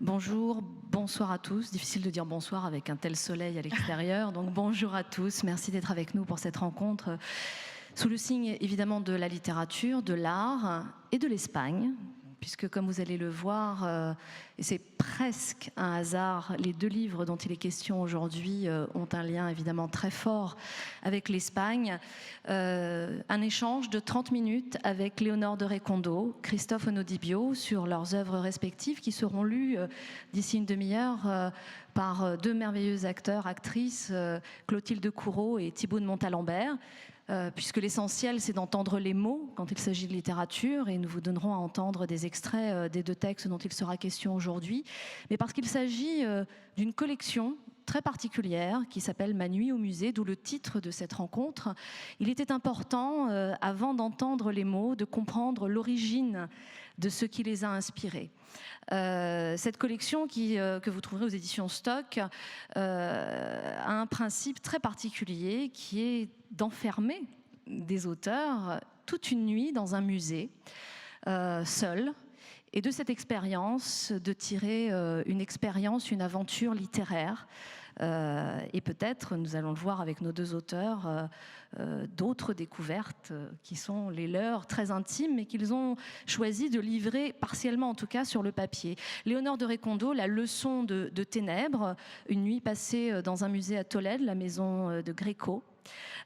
Bonjour, bonsoir à tous. Difficile de dire bonsoir avec un tel soleil à l'extérieur. Donc bonjour à tous. Merci d'être avec nous pour cette rencontre sous le signe évidemment de la littérature, de l'art et de l'Espagne. Puisque comme vous allez le voir, et c'est presque un hasard, les deux livres dont il est question aujourd'hui ont un lien évidemment très fort avec l'Espagne. Un échange de 30 minutes avec Léonore de Recondo, Christophe Onodibio sur leurs œuvres respectives qui seront lues d'ici une demi-heure par deux merveilleux acteurs, actrices, Clotilde Courreau et Thibaut de Montalembert. Puisque l'essentiel, c'est d'entendre les mots quand il s'agit de littérature, et nous vous donnerons à entendre des extraits des deux textes dont il sera question aujourd'hui, mais parce qu'il s'agit d'une collection très particulière qui s'appelle « Ma nuit au musée », d'où le titre de cette rencontre. Il était important, avant d'entendre les mots, de comprendre l'origine de ce qui les a inspirés. Cette collection que vous trouverez aux éditions Stock a un principe très particulier qui est d'enfermer des auteurs toute une nuit dans un musée, seul, et de cette expérience de tirer une expérience, une aventure littéraire. Et peut-être, nous allons le voir avec nos deux auteurs, d'autres découvertes qui sont les leurs, très intimes, mais qu'ils ont choisi de livrer partiellement, en tout cas, sur le papier. Léonore de Recondo, La leçon de ténèbres, une nuit passée dans un musée à Tolède, la maison de Greco.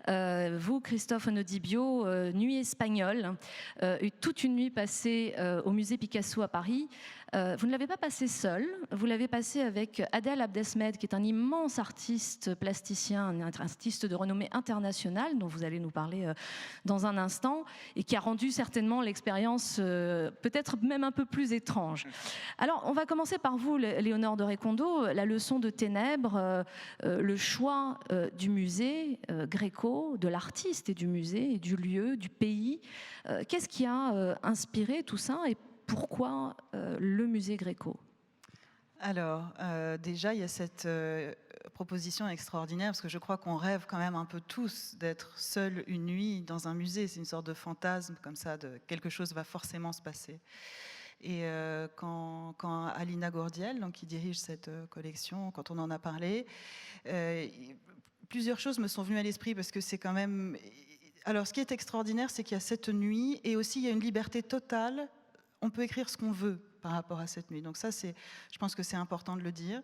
Vous, Christophe Onodibio, Nuit espagnole, toute une nuit passée au musée Picasso à Paris. Vous ne l'avez pas passé seul, vous l'avez passé avec Adel Abdesmed, qui est un immense artiste plasticien, un artiste de renommée internationale, dont vous allez nous parler dans un instant, et qui a rendu certainement l'expérience peut-être même un peu plus étrange. Alors, on va commencer par vous, Léonore de Recondo, La leçon de ténèbres, le choix du musée Greco, de l'artiste et du musée, et du lieu, du pays. Qu'est-ce qui a inspiré tout ça et pourquoi le musée Greco? Alors, déjà, il y a cette proposition extraordinaire, parce que je crois qu'on rêve quand même un peu tous d'être seuls une nuit dans un musée. C'est une sorte de fantasme comme ça, de quelque chose va forcément se passer. Et quand Alina Gourdiel, donc, qui dirige cette collection, quand on en a parlé, plusieurs choses me sont venues à l'esprit, parce que c'est quand même... Alors, ce qui est extraordinaire, c'est qu'il y a cette nuit, et aussi il y a une liberté totale. On peut écrire ce qu'on veut par rapport à cette nuit. Donc ça, je pense que c'est important de le dire.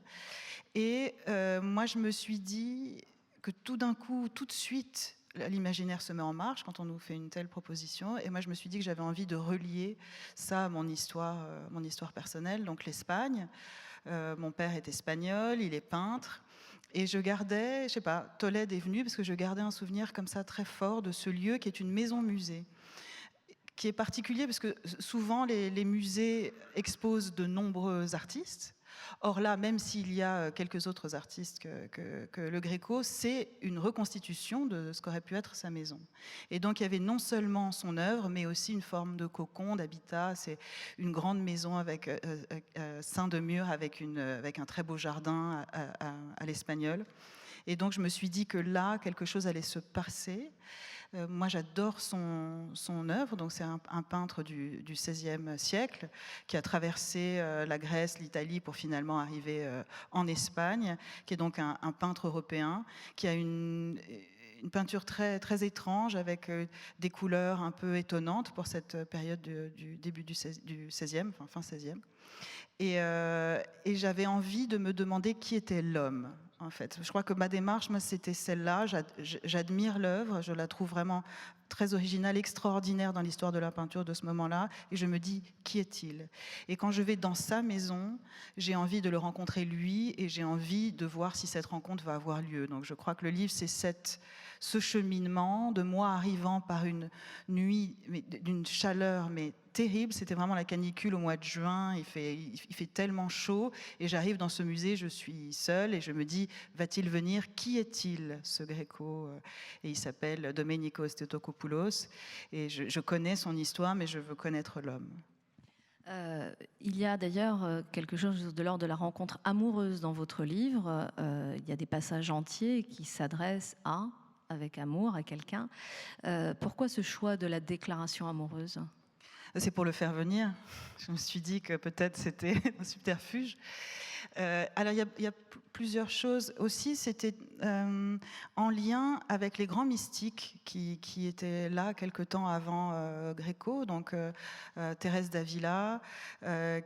Et moi, je me suis dit que tout d'un coup, tout de suite, l'imaginaire se met en marche quand on nous fait une telle proposition. Et moi, je me suis dit que j'avais envie de relier ça à mon histoire personnelle, donc l'Espagne. Mon père est espagnol, il est peintre. Et je gardais, je sais pas, Tolède est venu parce que je gardais un souvenir comme ça très fort de ce lieu qui est une maison-musée, qui est particulier parce que souvent les musées exposent de nombreux artistes. Or là, même s'il y a quelques autres artistes que le Greco, c'est une reconstitution de ce qu'aurait pu être sa maison. Et donc il y avait non seulement son œuvre, mais aussi une forme de cocon, d'habitat. C'est une grande maison avec ceint de mur, avec un très beau jardin à l'espagnol. Et donc je me suis dit que là, quelque chose allait se passer. Moi, j'adore son œuvre. Donc, c'est un peintre du XVIe siècle qui a traversé la Grèce, l'Italie pour finalement arriver en Espagne, qui est donc un peintre européen, qui a une peinture très, très étrange avec des couleurs un peu étonnantes pour cette période du début du XVIe, enfin fin XVIe. Et j'avais envie de me demander qui était l'homme. En fait, je crois que ma démarche, moi, c'était celle-là. J'admire l'œuvre, je la trouve vraiment très originale, extraordinaire dans l'histoire de la peinture de ce moment-là. Et je me dis, qui est-il? Et quand je vais dans sa maison, j'ai envie de le rencontrer lui et j'ai envie de voir si cette rencontre va avoir lieu. Donc je crois que le livre, c'est ce cheminement de moi arrivant par une nuit d'une chaleur mais terrible. C'était vraiment la canicule au mois de juin, il fait tellement chaud et j'arrive dans ce musée, je suis seule et je me dis, va-t-il venir? Qui est-il, ce Greco? Et il s'appelle Domenico Statokopoulos et je connais son histoire, mais je veux connaître l'homme. Il y a d'ailleurs quelque chose de l'ordre de la rencontre amoureuse dans votre livre. Il y a des passages entiers qui s'adressent avec amour à quelqu'un. Pourquoi ce choix de la déclaration amoureuse ? C'est pour le faire venir. Je me suis dit que peut-être c'était un subterfuge. Alors, il y a plusieurs choses aussi. C'était en lien avec les grands mystiques qui étaient là quelque temps avant Gréco, donc Thérèse d'Avila,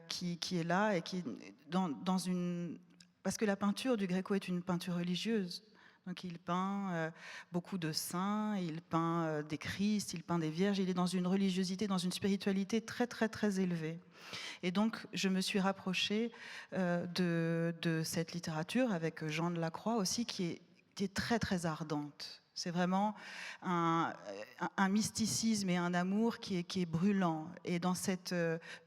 qui est là et qui dans une... Parce que la peinture du Gréco est une peinture religieuse. Donc il peint beaucoup de saints, il peint des Christ, il peint des vierges. Il est dans une religiosité, dans une spiritualité très très très élevée. Et donc je me suis rapprochée de cette littérature avec Jean de la Croix aussi, qui est très très ardente. C'est vraiment un mysticisme et un amour qui est brûlant. Et dans cette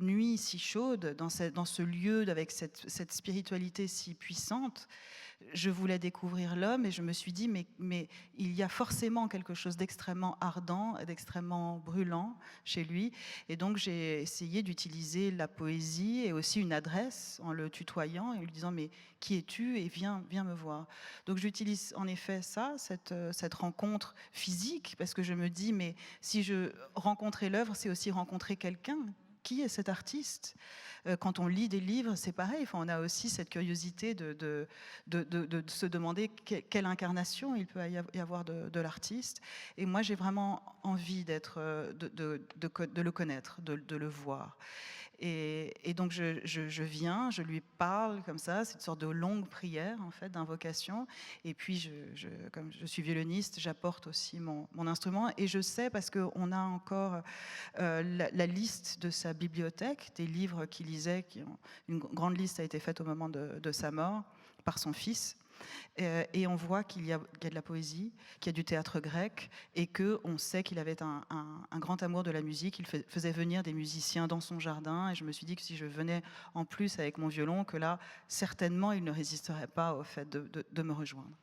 nuit si chaude, dans ce lieu avec cette spiritualité si puissante, je voulais découvrir l'homme et je me suis dit, mais il y a forcément quelque chose d'extrêmement ardent et d'extrêmement brûlant chez lui. Et donc j'ai essayé d'utiliser la poésie et aussi une adresse en le tutoyant et lui disant, mais qui es-tu et viens me voir. Donc j'utilise en effet ça, cette rencontre physique, parce que je me dis, mais si je rencontrais l'œuvre, c'est aussi rencontrer quelqu'un. Qui est cet artiste ? Quand on lit des livres, c'est pareil. Enfin, on a aussi cette curiosité de se demander quelle incarnation il peut y avoir de l'artiste. Et moi, j'ai vraiment envie de le connaître, de le voir. Et donc je viens, je lui parle comme ça, c'est une sorte de longue prière en fait, d'invocation. Et puis comme je suis violoniste, j'apporte aussi mon instrument. Et je sais, parce qu'on a encore la liste de sa bibliothèque, des livres qu'il lisait, une grande liste a été faite au moment de sa mort par son fils. Et on voit qu'il y a de la poésie, qu'il y a du théâtre grec, et qu'on sait qu'il avait un grand amour de la musique. Il faisait venir des musiciens dans son jardin, et je me suis dit que si je venais en plus avec mon violon, que là, certainement, il ne résisterait pas au fait de me rejoindre.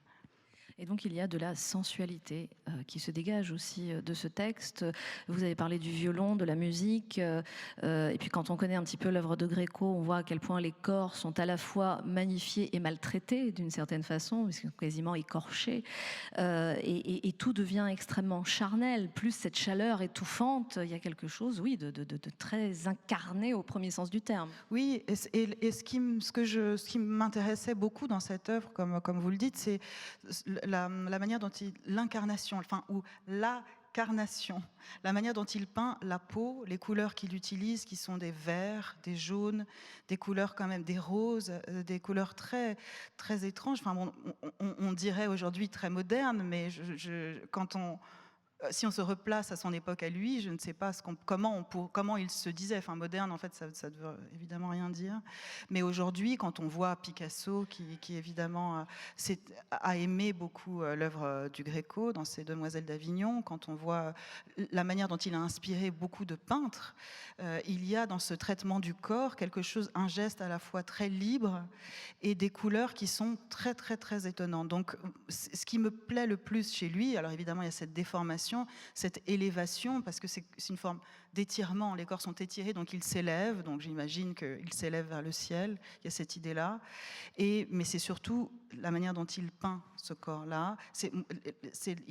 Et donc il y a de la sensualité qui se dégage aussi de ce texte. Vous avez parlé du violon, de la musique, et puis quand on connaît un petit peu l'œuvre de Gréco, on voit à quel point les corps sont à la fois magnifiés et maltraités d'une certaine façon, parce qu'ils sont quasiment écorchés, et tout devient extrêmement charnel. Plus cette chaleur étouffante, il y a quelque chose, oui, de très incarné au premier sens du terme. Oui, et ce qui m'intéressait beaucoup dans cette œuvre, comme vous le dites, c'est la manière dont l'incarnation, ou la carnation, la manière dont il peint la peau, les couleurs qu'il utilise, qui sont des verts, des jaunes, des couleurs quand même, des roses, des couleurs très, très étranges. Enfin, bon, on dirait aujourd'hui très moderne, mais si on se replace à son époque à lui, je ne sais pas comment il se disait. Enfin, moderne, en fait, ça ne veut évidemment rien dire. Mais aujourd'hui, quand on voit Picasso, qui évidemment a aimé beaucoup l'œuvre du Gréco dans ses Demoiselles d'Avignon, quand on voit la manière dont il a inspiré beaucoup de peintres, il y a dans ce traitement du corps un geste à la fois très libre et des couleurs qui sont très, très, très étonnantes. Donc, ce qui me plaît le plus chez lui, alors évidemment, il y a cette déformation, cette élévation, parce que c'est une forme d'étirement, les corps sont étirés, donc ils s'élèvent, donc j'imagine qu'ils s'élèvent vers le ciel, il y a cette idée-là, mais c'est surtout la manière dont il peint ce corps-là,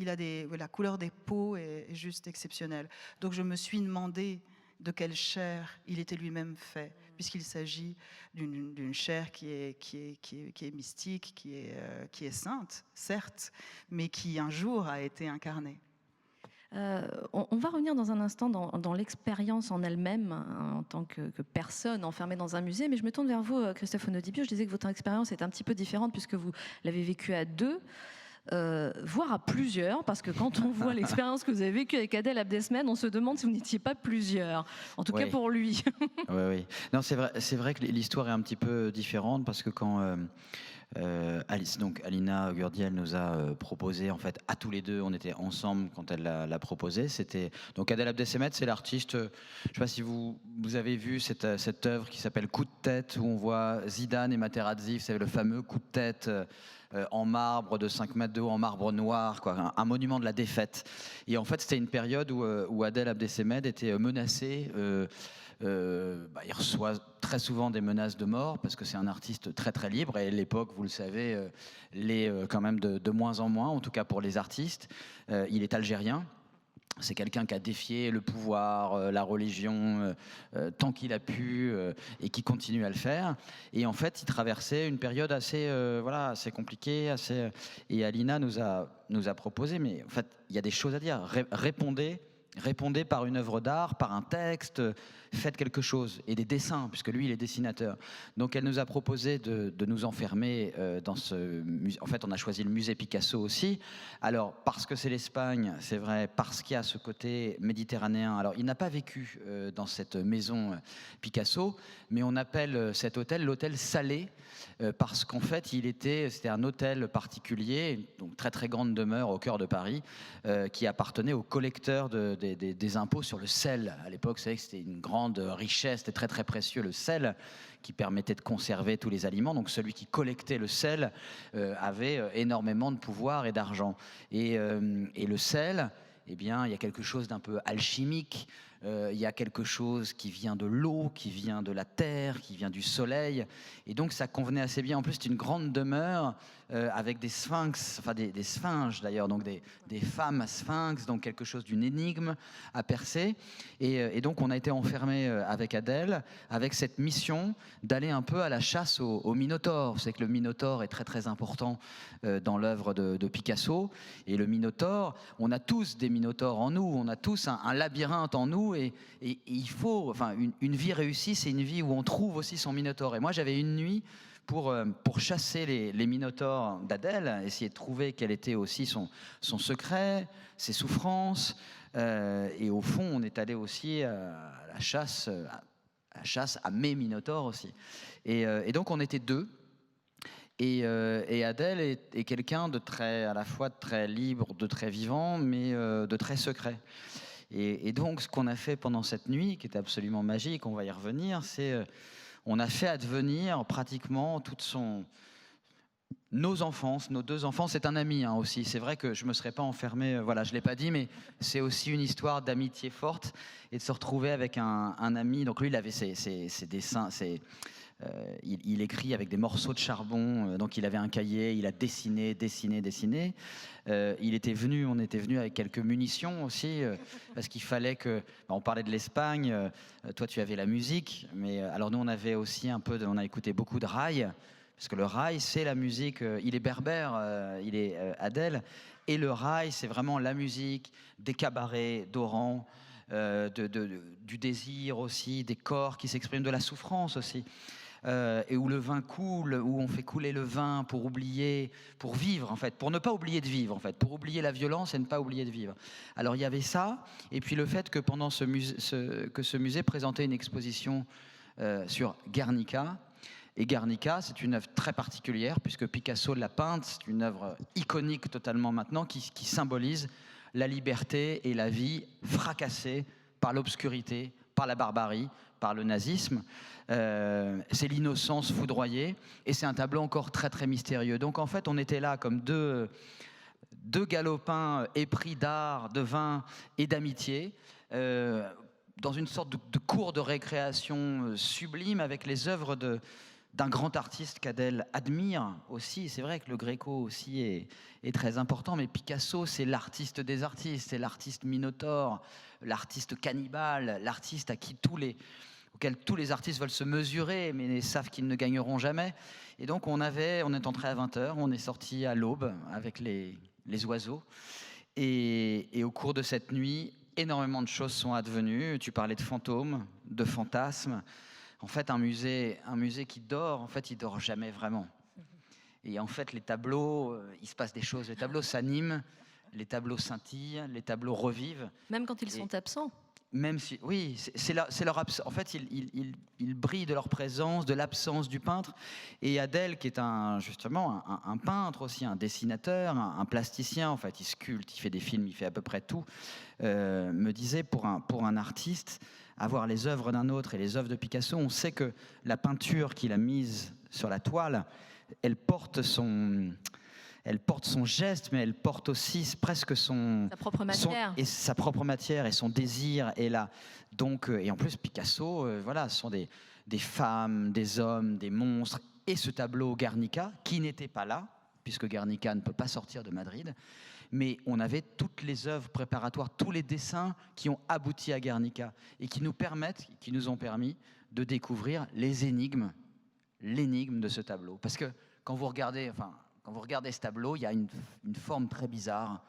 la couleur des peaux est juste exceptionnelle. Donc je me suis demandé de quelle chair il était lui-même fait, puisqu'il s'agit d'une chair qui est mystique, qui est sainte, certes, mais qui un jour a été incarnée. On va revenir dans un instant dans l'expérience en elle-même, hein, en tant que personne enfermée dans un musée, mais je me tourne vers vous, Christophe Onodibio. Je disais que votre expérience est un petit peu différente puisque vous l'avez vécue à deux, voire à plusieurs, parce que quand on voit l'expérience que vous avez vécue avec Adèle Abdesmed, on se demande si vous n'étiez pas plusieurs, en tout cas pour lui. Oui. Non, c'est vrai que l'histoire est un petit peu différente, parce que quand... donc Alina Gurdiel nous a proposé, en fait, à tous les deux, on était ensemble quand elle l'a proposé. C'était donc Adèle Abdesmed, c'est l'artiste. Je ne sais pas si vous avez vu cette œuvre qui s'appelle Coup de tête, où on voit Zidane et Materazzi, c'est le fameux coup de tête en marbre de 5 mètres de haut, en marbre noir, quoi, un monument de la défaite. Et en fait, c'était une période où Adèle Abdesmed était menacée. Il reçoit très souvent des menaces de mort, parce que c'est un artiste très très libre, et l'époque, vous le savez, l'est quand même de moins en moins, en tout cas pour les artistes. Il est algérien. C'est quelqu'un qui a défié le pouvoir, la religion, tant qu'il a pu, et qui continue à le faire. Et en fait, il traversait une période assez compliquée, et Alina nous a proposé, mais en fait, il y a des choses à dire. Répondez par une œuvre d'art, par un texte, faites quelque chose. Et des dessins, puisque lui, il est dessinateur. Donc elle nous a proposé de nous enfermer dans ce musée. En fait, on a choisi le musée Picasso aussi. Alors, parce que c'est l'Espagne, c'est vrai, parce qu'il y a ce côté méditerranéen. Alors, il n'a pas vécu dans cette maison Picasso, mais on appelle cet hôtel l'hôtel Salé, parce qu'en fait, c'était un hôtel particulier, donc très très grande demeure au cœur de Paris, qui appartenait au collecteur des impôts sur le sel. À l'époque, c'est vrai que c'était une grande richesse, c'était très très précieux le sel, qui permettait de conserver tous les aliments. Donc celui qui collectait le sel avait énormément de pouvoir et d'argent. Et le sel, eh bien, il y a quelque chose d'un peu alchimique. Il y a quelque chose qui vient de l'eau, qui vient de la terre, qui vient du soleil. Et donc ça convenait assez bien. En plus, c'est une grande demeure avec des sphinx, enfin des sphinges d'ailleurs, donc des femmes sphinx, donc quelque chose d'une énigme à percer. Et donc on a été enfermés avec Adèle, avec cette mission d'aller un peu à la chasse au Minotaure. C'est que le Minotaure est très très important dans l'œuvre de Picasso. Et le Minotaure, on a tous des Minotaures en nous, on a tous un labyrinthe en nous. Et il faut, enfin, une vie réussie, c'est une vie où on trouve aussi son Minotaure. Et moi, j'avais une nuit pour chasser les Minotaures d'Adèle, essayer de trouver quel était aussi son secret, ses souffrances. Et au fond, on est allé aussi à la chasse à mes Minotaures aussi. Et donc, on était deux. Et Adèle est quelqu'un de très, à la fois de très libre, de très vivant, mais de très secret. Et donc, ce qu'on a fait pendant cette nuit, qui était absolument magique, on va y revenir, c'est on a fait advenir pratiquement nos enfances, nos deux enfants. C'est un ami aussi. C'est vrai que je me serais pas enfermé, voilà, je l'ai pas dit, mais c'est aussi une histoire d'amitié forte et de se retrouver avec un ami. Donc lui, il avait ses dessins, il écrit avec des morceaux de charbon, donc il avait un cahier, il a dessiné. On était venu avec quelques munitions aussi, parce qu'il fallait que... on parlait de l'Espagne, toi tu avais la musique, mais alors nous on avait aussi on a écouté beaucoup de raï, parce que le raï c'est la musique, il est berbère, il est Adèle, et le raï c'est vraiment la musique des cabarets d'Oran, du désir aussi, des corps qui s'expriment, de la souffrance aussi. Et où le vin coule, où on fait couler le vin pour oublier, pour vivre en fait, pour ne pas oublier de vivre en fait, pour oublier la violence et ne pas oublier de vivre. Alors il y avait ça, et puis le fait que pendant ce musée présentait une exposition sur Guernica. Et Guernica, c'est une œuvre très particulière puisque Picasso l'a peinte, c'est une œuvre iconique totalement maintenant qui symbolise la liberté et la vie fracassée par l'obscurité, par la barbarie, par le nazisme. C'est l'innocence foudroyée, et c'est un tableau encore très très mystérieux. Donc en fait on était là comme deux galopins épris d'art, de vin et d'amitié, dans une sorte de cour de récréation sublime avec les œuvres d'un grand artiste qu'Adèle admire aussi. C'est vrai que le Gréco aussi est très important, mais Picasso, c'est l'artiste des artistes, c'est l'artiste minotaure, l'artiste cannibale, l'artiste auquel tous les artistes veulent se mesurer, mais savent qu'ils ne gagneront jamais. Et donc on est entré à 20h, on est sorti à l'aube avec les oiseaux. Et au cours de cette nuit, énormément de choses sont advenues. Tu parlais de fantômes, de fantasmes. En fait, un musée qui dort, en fait, il dort jamais vraiment. Et en fait, les tableaux, il se passe des choses. Les tableaux s'animent, les tableaux scintillent, les tableaux revivent. Même quand ils sont absents. Même si, oui, c'est leur absence. En fait, ils brillent de leur présence, de l'absence du peintre. Et Adèle, qui est justement un peintre aussi, un dessinateur, un plasticien, en fait, il sculpte, il fait des films, il fait à peu près tout, me disait, pour un artiste, avoir les œuvres d'un autre et les œuvres de Picasso, on sait que la peinture qu'il a mise sur la toile, elle porte son geste, mais elle porte aussi presque sa propre matière. Sa propre matière et son désir est là. Donc, et en plus, Picasso, voilà, ce sont des femmes, des hommes, des monstres. Et ce tableau Guernica, qui n'était pas là, puisque Guernica ne peut pas sortir de Madrid, mais on avait toutes les œuvres préparatoires, tous les dessins qui ont abouti à Guernica et qui nous ont permis de découvrir l'énigme de ce tableau. Parce que quand vous regardez ce tableau, il y a une forme très bizarre,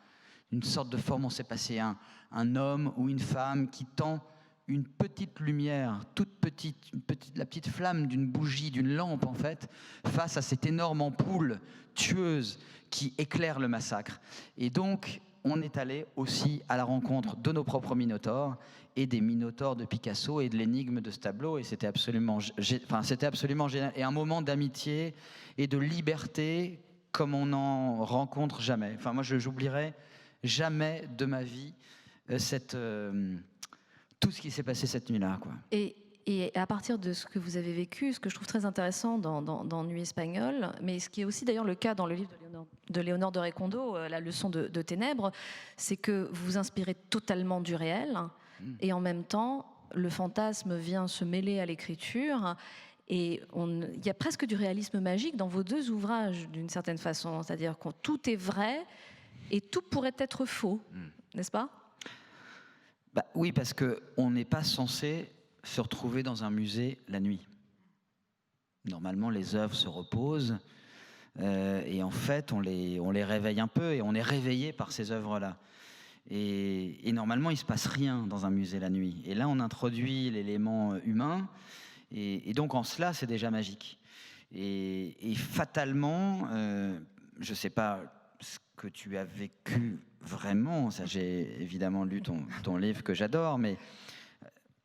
une sorte de forme, on ne sait pas si c'est un homme ou une femme qui tend une petite lumière, toute petite, la petite flamme d'une bougie, d'une lampe en fait, face à cette énorme ampoule tueuse qui éclaire le massacre. Et donc, on est allé aussi à la rencontre de nos propres minotaures et des minotaures de Picasso et de l'énigme de ce tableau. Et c'était absolument génial. Et un moment d'amitié et de liberté comme on n'en rencontre jamais. Enfin, moi, je n'oublierai jamais de ma vie tout ce qui s'est passé cette nuit-là, quoi. Et à partir de ce que vous avez vécu, ce que je trouve très intéressant dans Nuit espagnole, mais ce qui est aussi d'ailleurs le cas dans le livre de Léonore de Recondo, La leçon de ténèbres, c'est que vous vous inspirez totalement du réel, et en même temps, le fantasme vient se mêler à l'écriture, et il y a presque du réalisme magique dans vos deux ouvrages, d'une certaine façon, c'est-à-dire que tout est vrai, et tout pourrait être faux, n'est-ce pas ? Oui, parce qu'on n'est pas censé se retrouver dans un musée la nuit. Normalement, les œuvres se reposent et en fait, on les réveille un peu et on est réveillé par ces œuvres-là. Et normalement, il ne se passe rien dans un musée la nuit. Et là, on introduit l'élément humain et donc en cela, c'est déjà magique. Et fatalement, je ne sais pas ce que tu as vécu vraiment, ça j'ai évidemment lu ton livre que j'adore, mais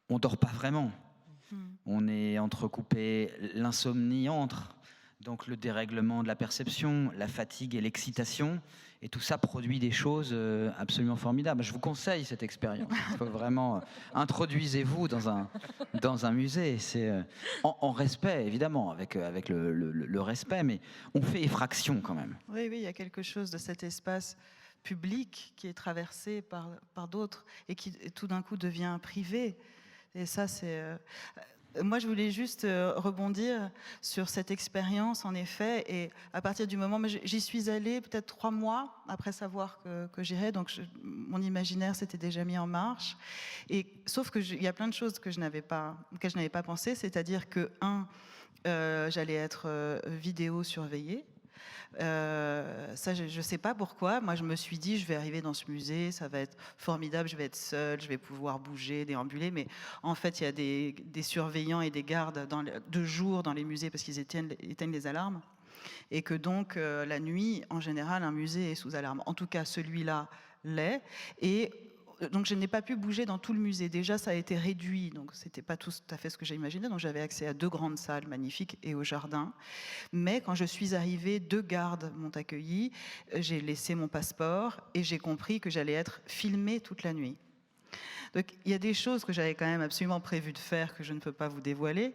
on dort pas vraiment. On est entrecoupé, l'insomnie entre, donc le dérèglement de la perception, la fatigue et l'excitation, et tout ça produit des choses absolument formidables. Je vous conseille cette expérience. Il faut vraiment introduisez-vous dans un musée. C'est en respect évidemment, avec le respect, mais on fait effraction quand même. Oui, il y a quelque chose de cet espace public qui est traversé par d'autres et qui tout d'un coup devient privé. Et ça, c'est... Moi, je voulais juste rebondir sur cette expérience, en effet, et à partir du moment où j'y suis allée, peut-être 3 mois après savoir que j'irais, donc mon imaginaire s'était déjà mis en marche. Et sauf que il y a plein de choses auxquelles je n'avais pas pensé, c'est-à-dire que j'allais être vidéo surveillée. Ça, je ne sais pas pourquoi. Moi, je me suis dit, je vais arriver dans ce musée, ça va être formidable, je vais être seule, je vais pouvoir bouger, déambuler. Mais en fait, il y a des surveillants et des gardes de jour dans les musées parce qu'ils éteignent les alarmes. Et que donc, la nuit, en général, un musée est sous alarme. En tout cas, celui-là l'est. Et donc, je n'ai pas pu bouger dans tout le musée. Déjà, ça a été réduit, donc c'était pas tout à fait ce que j'imaginais. Donc, j'avais accès à 2 grandes salles magnifiques et au jardin. Mais quand je suis arrivée, 2 gardes m'ont accueillie. J'ai laissé mon passeport et j'ai compris que j'allais être filmée toute la nuit. Donc, il y a des choses que j'avais quand même absolument prévu de faire que je ne peux pas vous dévoiler.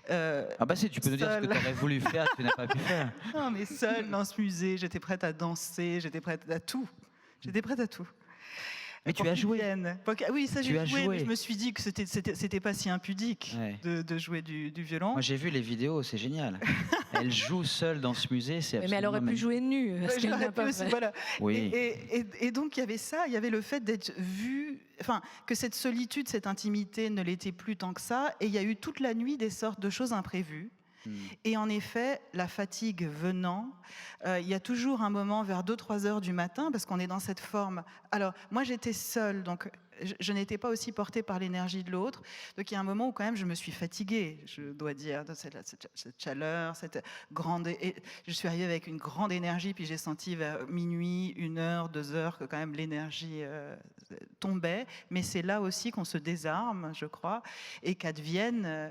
Si, tu peux nous dire ce que tu aurais voulu faire que tu n'as pas pu faire. Non, mais seule dans ce musée, j'étais prête à danser, j'étais prête à tout. J'étais prête à tout. Mais tu as joué. Oui, ça j'ai joué, mais je me suis dit que c'était pas si impudique de jouer du violon. Moi j'ai vu les vidéos, c'est génial. Elle joue seule dans ce musée, c'est absolument... Mais elle aurait pu jouer nue. Voilà. Oui. Et donc il y avait ça, il y avait le fait d'être vue, que cette solitude, cette intimité ne l'était plus tant que ça, et il y a eu toute la nuit des sortes de choses imprévues. Et en effet, la fatigue venant, il y a toujours un moment vers 2-3 heures du matin, parce qu'on est dans cette forme. Alors, moi, j'étais seule, donc je n'étais pas aussi portée par l'énergie de l'autre. Donc, il y a un moment où, quand même, je me suis fatiguée, je dois dire, de cette chaleur, cette grande... Et je suis arrivée avec une grande énergie, puis j'ai senti vers minuit, 1 heure, 2 heures, que quand même l'énergie tombait. Mais c'est là aussi qu'on se désarme, je crois, et qu'adviennent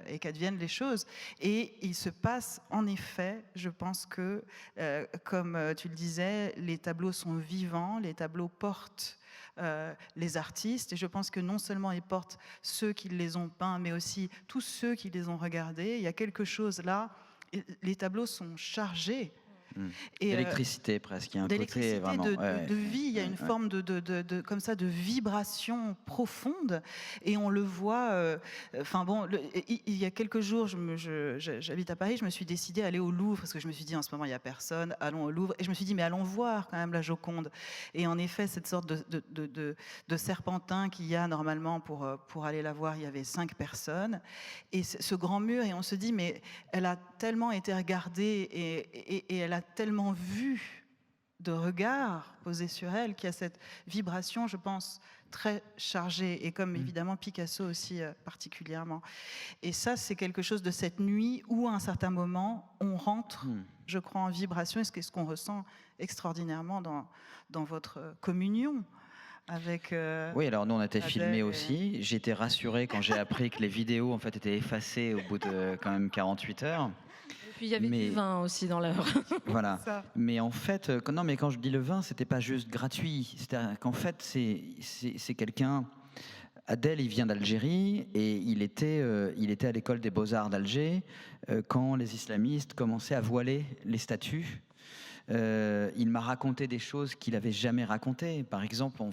les choses. Et il se passe, en effet, je pense que, comme tu le disais, les tableaux sont vivants, les tableaux portent les artistes, et je pense que non seulement ils portent ceux qui les ont peints, mais aussi tous ceux qui les ont regardés. Il y a quelque chose là, les tableaux sont chargés Et, L'électricité presque, il y a un côté vraiment... de vie, il y a une forme comme ça, de vibration profonde, et on le voit, il y a quelques jours, j'habite à Paris, je me suis décidée à aller au Louvre, parce que je me suis dit en ce moment il n'y a personne, allons au Louvre, et je me suis dit mais allons voir quand même la Joconde, et en effet cette sorte de serpentin qu'il y a normalement pour aller la voir, il y avait 5 personnes, et ce grand mur, et on se dit mais elle a tellement été regardée, et elle a tellement vu de regards posés sur elle qu'il y a cette vibration, je pense, très chargée, et comme évidemment Picasso aussi particulièrement. Et ça, c'est quelque chose de cette nuit où à un certain moment, on rentre, je crois, en vibration, et c'est ce qu'on ressent extraordinairement dans votre communion. Avec, oui, alors nous on a été filmés aussi. J'ai été rassuré quand j'ai appris que les vidéos en fait étaient effacées au bout de quand même 48 heures. Puis il y avait du vin aussi dans l'heure. Voilà. Mais en fait, quand je dis le vin, c'était pas juste gratuit. C'est-à-dire qu'en fait, c'est quelqu'un. Adel, il vient d'Algérie et il était à l'école des Beaux-Arts d'Alger quand les islamistes commençaient à voiler les statues. Il m'a raconté des choses qu'il n'avait jamais racontées. Par exemple,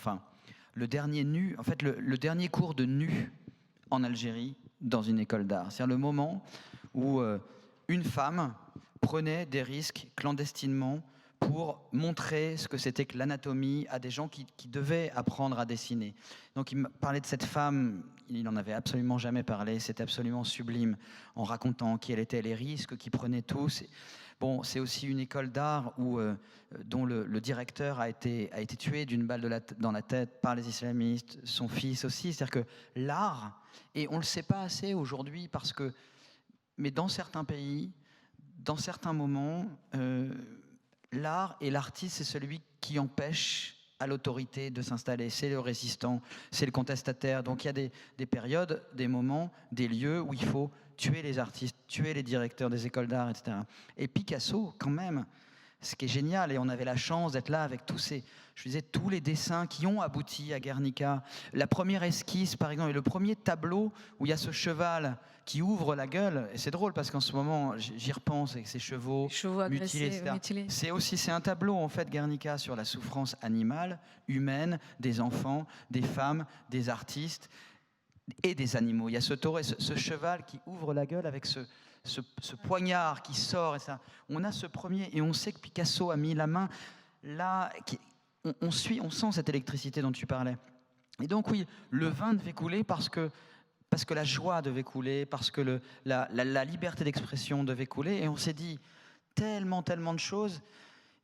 le dernier cours de nu en Algérie dans une école d'art. C'est-à-dire le moment où une femme prenait des risques clandestinement pour montrer ce que c'était que l'anatomie à des gens qui devaient apprendre à dessiner. Donc il m'a parlé de cette femme, il n'en avait absolument jamais parlé, c'était absolument sublime, en racontant qui elle était, les risques qu'ils prenaient tous. Bon, c'est aussi une école d'art dont le directeur a été tué d'une balle dans la tête par les islamistes, son fils aussi. C'est-à-dire que l'art, et on ne le sait pas assez aujourd'hui, mais dans certains pays, dans certains moments, l'art et l'artiste, c'est celui qui empêche à l'autorité de s'installer. C'est le résistant, c'est le contestataire. Donc il y a des périodes, des moments, des lieux où il faut tuer les artistes, tuer les directeurs des écoles d'art, etc. Et Picasso, quand même, ce qui est génial, et on avait la chance d'être là avec tous les dessins qui ont abouti à Guernica. La première esquisse, par exemple, et le premier tableau où il y a ce cheval qui ouvre la gueule. Et c'est drôle parce qu'en ce moment, j'y repense avec ces chevaux mutilés, etc. C'est un tableau, en fait, Guernica, sur la souffrance animale, humaine, des enfants, des femmes, des artistes et des animaux. Il y a ce taureau, ce cheval qui ouvre la gueule avec ce poignard qui sort. Et ça. On a ce premier, et on sait que Picasso a mis la main là. On sent cette électricité dont tu parlais. Et donc oui, le vin devait couler parce que la joie devait couler, parce que la liberté d'expression devait couler. Et on s'est dit tellement de choses.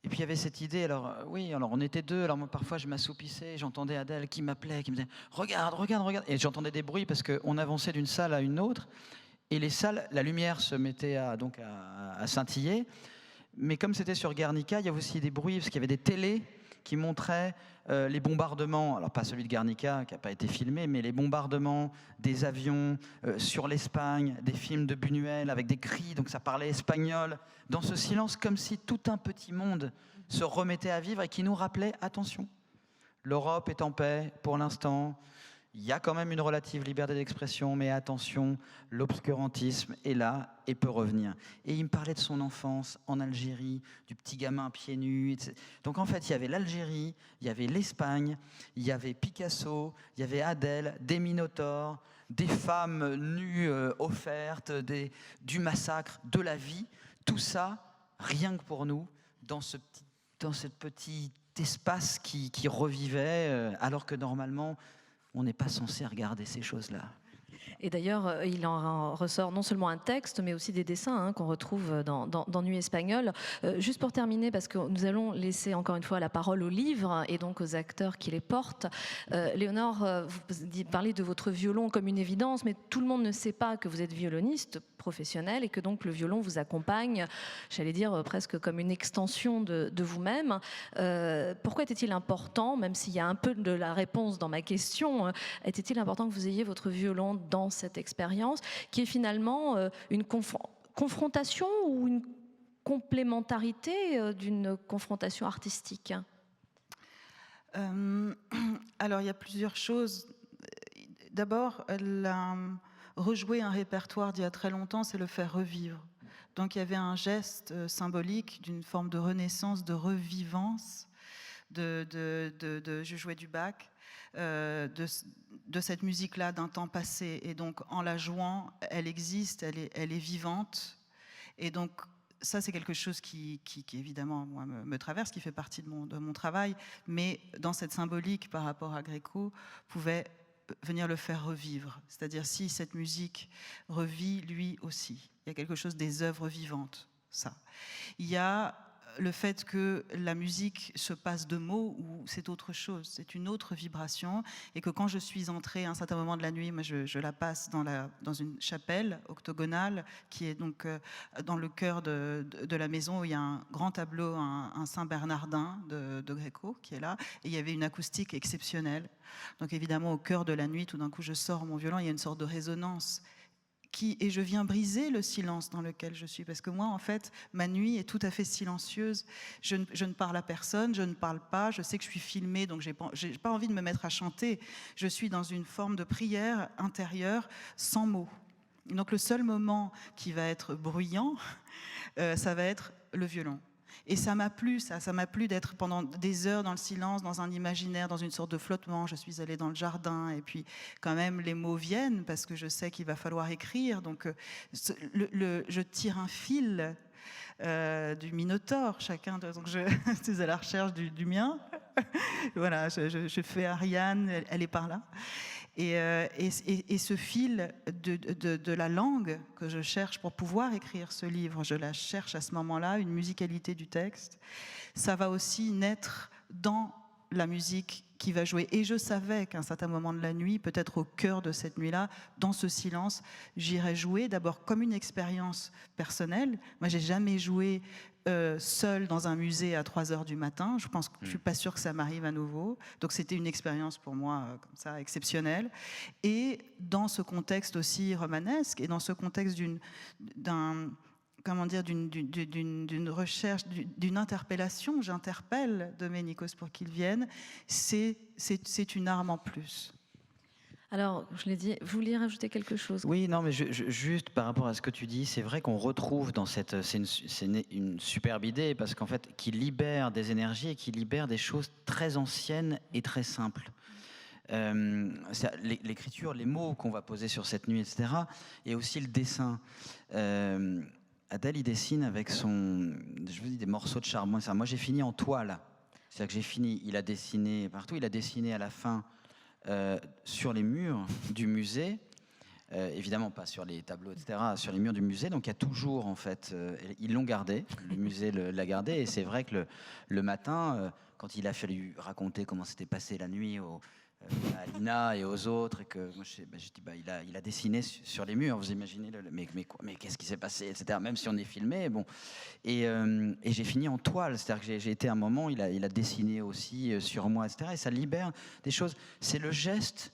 Et puis il y avait cette idée, alors on était 2, alors moi parfois je m'assoupissais, j'entendais Adèle qui m'appelait, qui me disait « Regarde !» Et j'entendais des bruits parce qu'on avançait d'une salle à une autre, et les salles, la lumière se mettait à scintiller. Mais comme c'était sur Guernica, il y avait aussi des bruits, parce qu'il y avait des télés qui montraient les bombardements, alors pas celui de Guernica qui n'a pas été filmé, mais les bombardements des avions sur l'Espagne, des films de Buñuel avec des cris, donc ça parlait espagnol, dans ce silence, comme si tout un petit monde se remettait à vivre et qui nous rappelait, attention, l'Europe est en paix pour l'instant, il y a quand même une relative liberté d'expression, mais attention, l'obscurantisme est là et peut revenir. Et il me parlait de son enfance en Algérie, du petit gamin pieds nus. Etc. Donc en fait, il y avait l'Algérie, il y avait l'Espagne, il y avait Picasso, il y avait Adèle, des minotaures, des femmes nues offertes, du massacre, de la vie. Tout ça, rien que pour nous, dans ce petit espace qui revivait, alors que normalement, on n'est pas censé regarder ces choses-là. Et d'ailleurs, il en ressort non seulement un texte, mais aussi des dessins qu'on retrouve dans Nuit espagnole. Juste pour terminer, parce que nous allons laisser encore une fois la parole aux livres et donc aux acteurs qui les portent. Léonore, vous parlez de votre violon comme une évidence, mais tout le monde ne sait pas que vous êtes violoniste professionnel et que donc le violon vous accompagne, j'allais dire presque comme une extension de vous-même. Pourquoi était-il important, même s'il y a un peu de la réponse dans ma question, était-il important que vous ayez votre violon dans cette expérience qui est finalement une confrontation ou une complémentarité d'une confrontation artistique? Alors il y a plusieurs choses. D'abord, rejouer un répertoire d'il y a très longtemps, c'est le faire revivre. Donc il y avait un geste symbolique d'une forme de renaissance, de revivance je jouais du Bach, de cette musique-là d'un temps passé. Et donc en la jouant, elle existe, elle est vivante. Et donc ça, c'est quelque chose qui évidemment, moi, me traverse, qui fait partie de mon travail, mais dans cette symbolique par rapport à Gréco, pouvait venir le faire revivre. C'est-à-dire si cette musique revit, lui aussi. Il y a quelque chose des œuvres vivantes, ça. Il y a le fait que la musique se passe de mots ou c'est autre chose, c'est une autre vibration, et que quand je suis entrée à un certain moment de la nuit, moi je la passe dans une chapelle octogonale qui est donc dans le cœur de la maison, où il y a un grand tableau, un Saint Bernardin de Gréco qui est là, et il y avait une acoustique exceptionnelle. Donc évidemment au cœur de la nuit, tout d'un coup je sors mon violon, il y a une sorte de résonance. Et je viens briser le silence dans lequel je suis, parce que moi, en fait, ma nuit est tout à fait silencieuse. Je ne parle à personne, je ne parle pas, je sais que je suis filmée, donc j'ai pas envie de me mettre à chanter. Je suis dans une forme de prière intérieure, sans mots. Donc le seul moment qui va être bruyant, ça va être le violon. Et ça m'a plu, ça m'a plu d'être pendant des heures dans le silence, dans un imaginaire, dans une sorte de flottement. Je suis allée dans le jardin, et puis quand même les mots viennent, parce que je sais qu'il va falloir écrire. Donc je tire un fil du Minotaure, chacun. Donc je suis à la recherche du mien. Voilà, je fais Ariane, elle est par là. Et ce fil de la langue que je cherche pour pouvoir écrire ce livre, je la cherche à ce moment-là, une musicalité du texte, ça va aussi naître dans la musique qui va jouer. Et je savais qu'à un certain moment de la nuit, peut-être au cœur de cette nuit-là, dans ce silence, j'irais jouer d'abord comme une expérience personnelle. Moi, j'ai jamais joué seule dans un musée à 3 heures du matin. Je pense que je suis pas sûre que ça m'arrive à nouveau. Donc c'était une expérience pour moi comme ça exceptionnelle. Et dans ce contexte aussi romanesque, et dans ce contexte d'une recherche, d'une interpellation, j'interpelle Doménikos pour qu'il vienne, c'est une arme en plus. Alors, je l'ai dit, vous vouliez rajouter quelque chose? Oui, non, mais juste par rapport à ce que tu dis, c'est vrai qu'on retrouve dans cette... C'est une superbe idée, parce qu'en fait, qui libère des énergies et qui libère des choses très anciennes et très simples. L'écriture, les mots qu'on va poser sur cette nuit, etc., et aussi le dessin. Adèle, il dessine avec je vous dis, des morceaux de charbon. Moi, j'ai fini en toile. C'est-à-dire que j'ai fini, il a dessiné partout, il a dessiné à la fin sur les murs du musée, évidemment pas sur les tableaux, etc., sur les murs du musée. Donc il y a toujours, en fait, ils l'ont gardé, le musée l'a gardé, et c'est vrai que le matin, quand il a fallu raconter comment s'était passé la nuit à Alina et aux autres, et que moi j'ai dit il a dessiné sur les murs, vous imaginez mais qu'est-ce qui s'est passé, etc., même si on est filmé, bon, et j'ai fini en toile, c'est-à-dire que j'ai été à un moment, il a dessiné aussi sur moi, etc., et ça libère des choses. C'est le geste,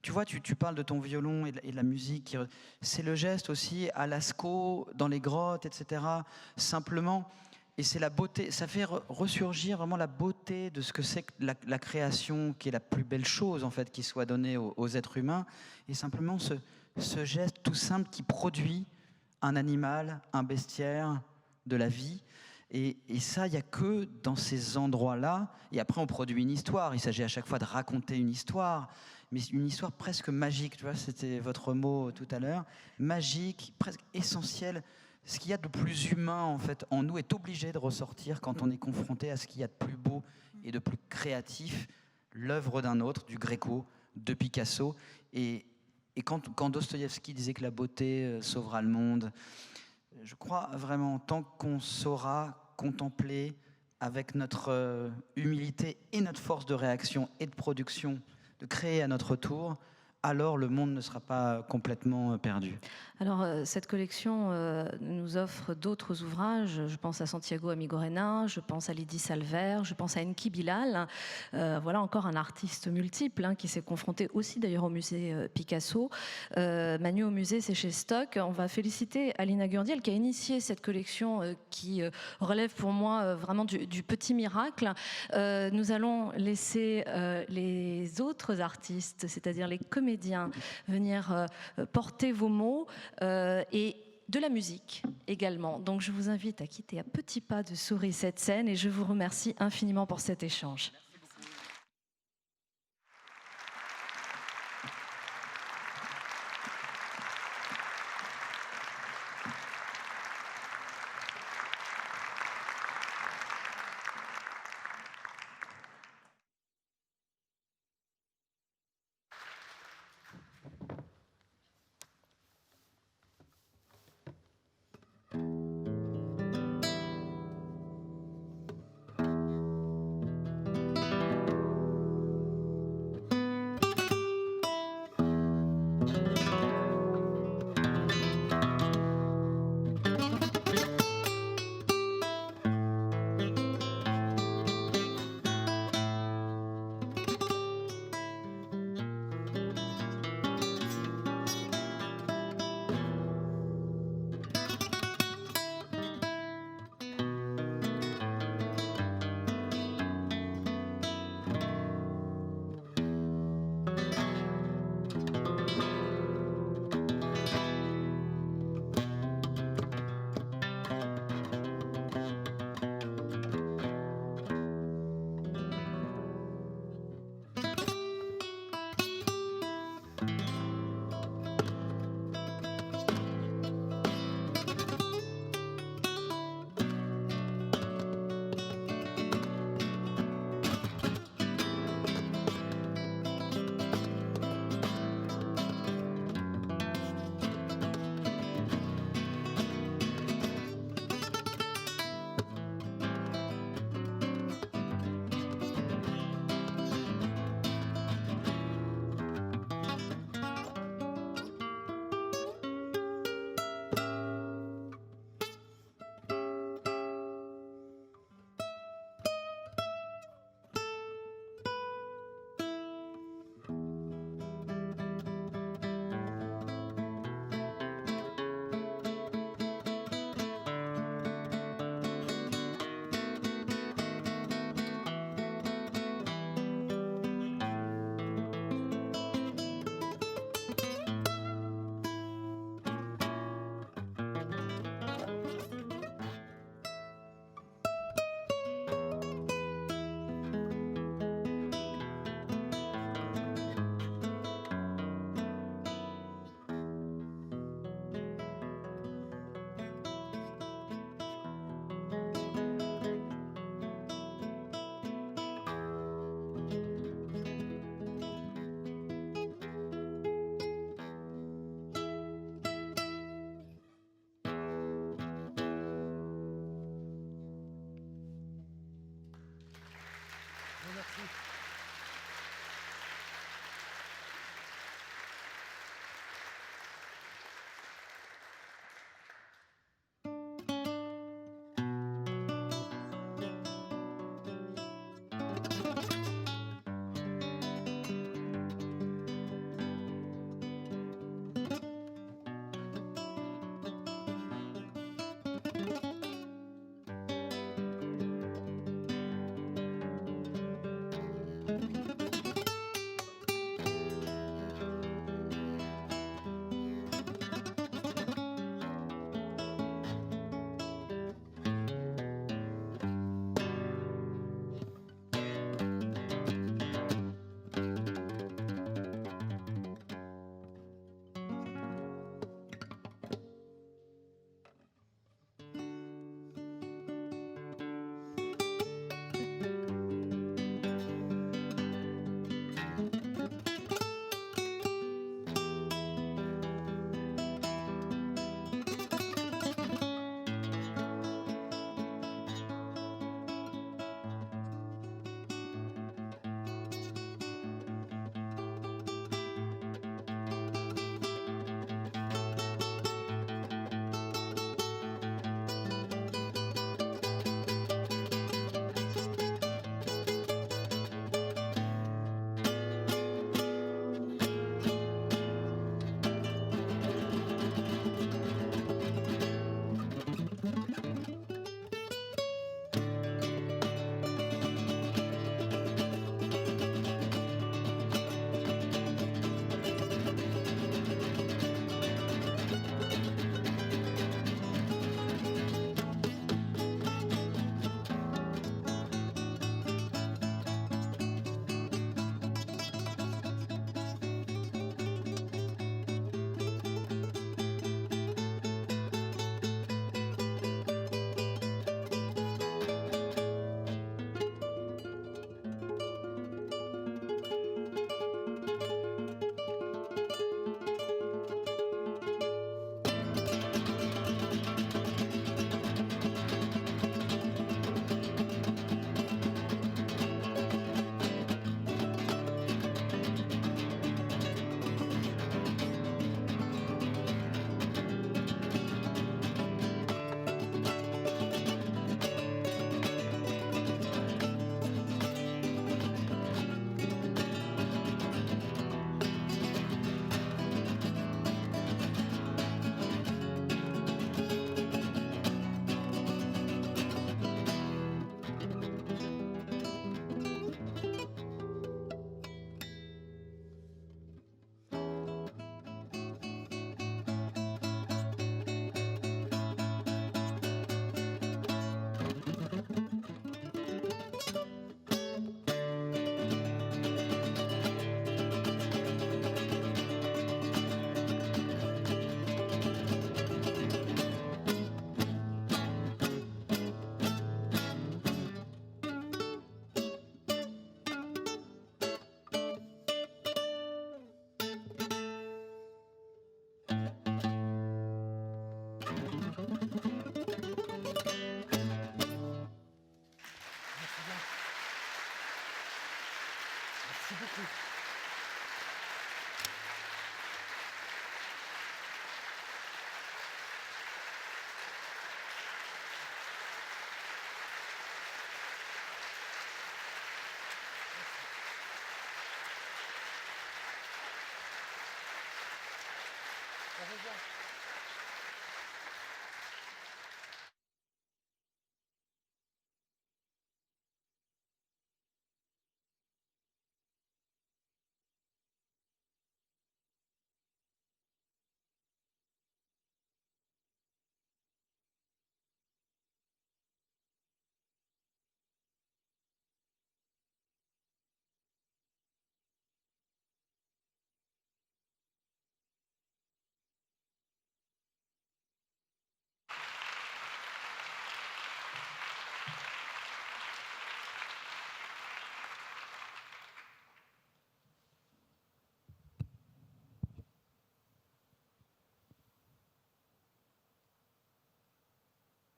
tu vois, tu parles de ton violon et de la musique, c'est le geste aussi à Lascaux, dans les grottes, etc., simplement. Et c'est la beauté, ça fait ressurgir vraiment la beauté de ce que c'est que la création, qui est la plus belle chose, en fait, qui soit donnée aux êtres humains. Et simplement ce geste tout simple qui produit un animal, un bestiaire, de la vie. Et ça, il n'y a que dans ces endroits-là. Et après, on produit une histoire. Il s'agit à chaque fois de raconter une histoire, mais une histoire presque magique. Tu vois, c'était votre mot tout à l'heure. Magique, presque essentielle. Ce qu'il y a de plus humain, en fait, en nous est obligé de ressortir quand on est confronté à ce qu'il y a de plus beau et de plus créatif, l'œuvre d'un autre, du Gréco, de Picasso. Et quand Dostoïevski disait que la beauté sauvera le monde, je crois vraiment, tant qu'on saura contempler avec notre humilité et notre force de réaction et de production, de créer à notre tour, alors le monde ne sera pas complètement perdu. Alors, cette collection nous offre d'autres ouvrages. Je pense à Santiago Amigorena, je pense à Lydie Salver, je pense à Enki Bilal. Voilà encore un artiste multiple qui s'est confronté aussi d'ailleurs au musée Picasso. Manu au musée, c'est chez Stock. On va féliciter Alina Gurdiel qui a initié cette collection qui relève pour moi vraiment du petit miracle. Nous allons laisser les autres artistes, c'est-à-dire les comédiens, venir porter vos mots. Et de la musique également. Donc je vous invite à quitter à petits pas de souris cette scène et je vous remercie infiniment pour cet échange.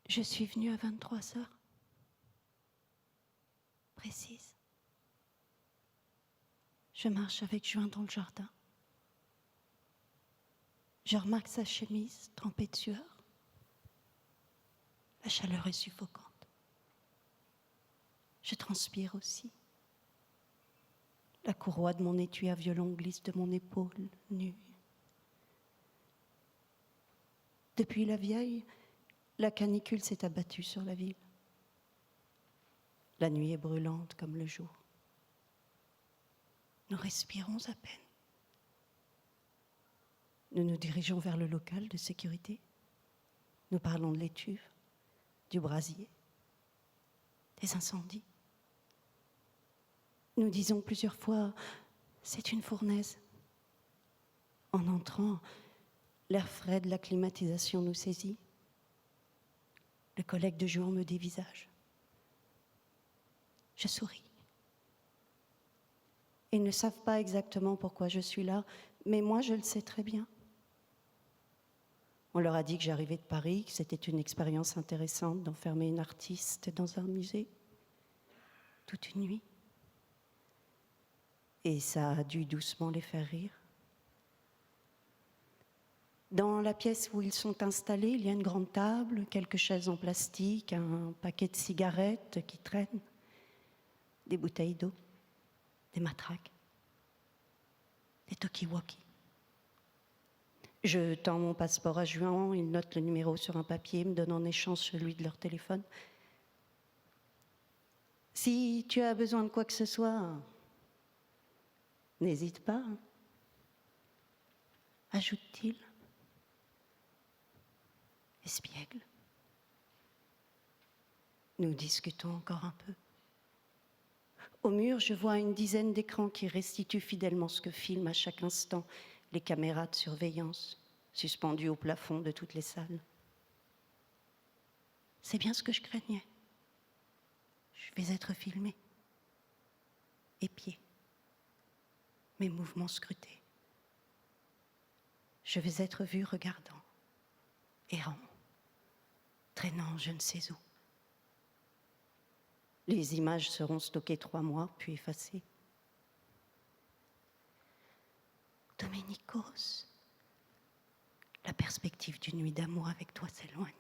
Je suis venue à 23 heures. Précise. Je marche avec Juin dans le jardin. Je remarque sa chemise trempée de sueur. La chaleur est suffocante. Je transpire aussi. La courroie de mon étui à violon glisse de mon épaule nue. Depuis la vieille, la canicule s'est abattue sur la ville. La nuit est brûlante comme le jour. Nous respirons à peine. Nous nous dirigeons vers le local de sécurité. Nous parlons de l'étuve, du brasier, des incendies. Nous disons plusieurs fois « c'est une fournaise ». En entrant, l'air frais de la climatisation nous saisit. Le collègue de Juan me dévisage. Je souris. Ils ne savent pas exactement pourquoi je suis là, mais moi je le sais très bien. On leur a dit que j'arrivais de Paris, que c'était une expérience intéressante d'enfermer une artiste dans un musée, toute une nuit. Et ça a dû doucement les faire rire. Dans la pièce où ils sont installés, il y a une grande table, quelques chaises en plastique, un paquet de cigarettes qui traînent, des bouteilles d'eau, des matraques, des talkie-walkie. Je tends mon passeport à Juan, ils notent le numéro sur un papier, me donnent en échange celui de leur téléphone. Si tu as besoin de quoi que ce soit, n'hésite pas, ajoute-t-il. Espiègle. Nous discutons encore un peu. Au mur, je vois une dizaine d'écrans qui restituent fidèlement ce que filment à chaque instant les caméras de surveillance suspendues au plafond de toutes les salles. C'est bien ce que je craignais. Je vais être filmée, épiée, mes mouvements scrutés. Je vais être vue regardant, errant, traînant je ne sais où. Les images seront stockées 3 mois, puis effacées. Doménicos, la perspective d'une nuit d'amour avec toi s'éloigne.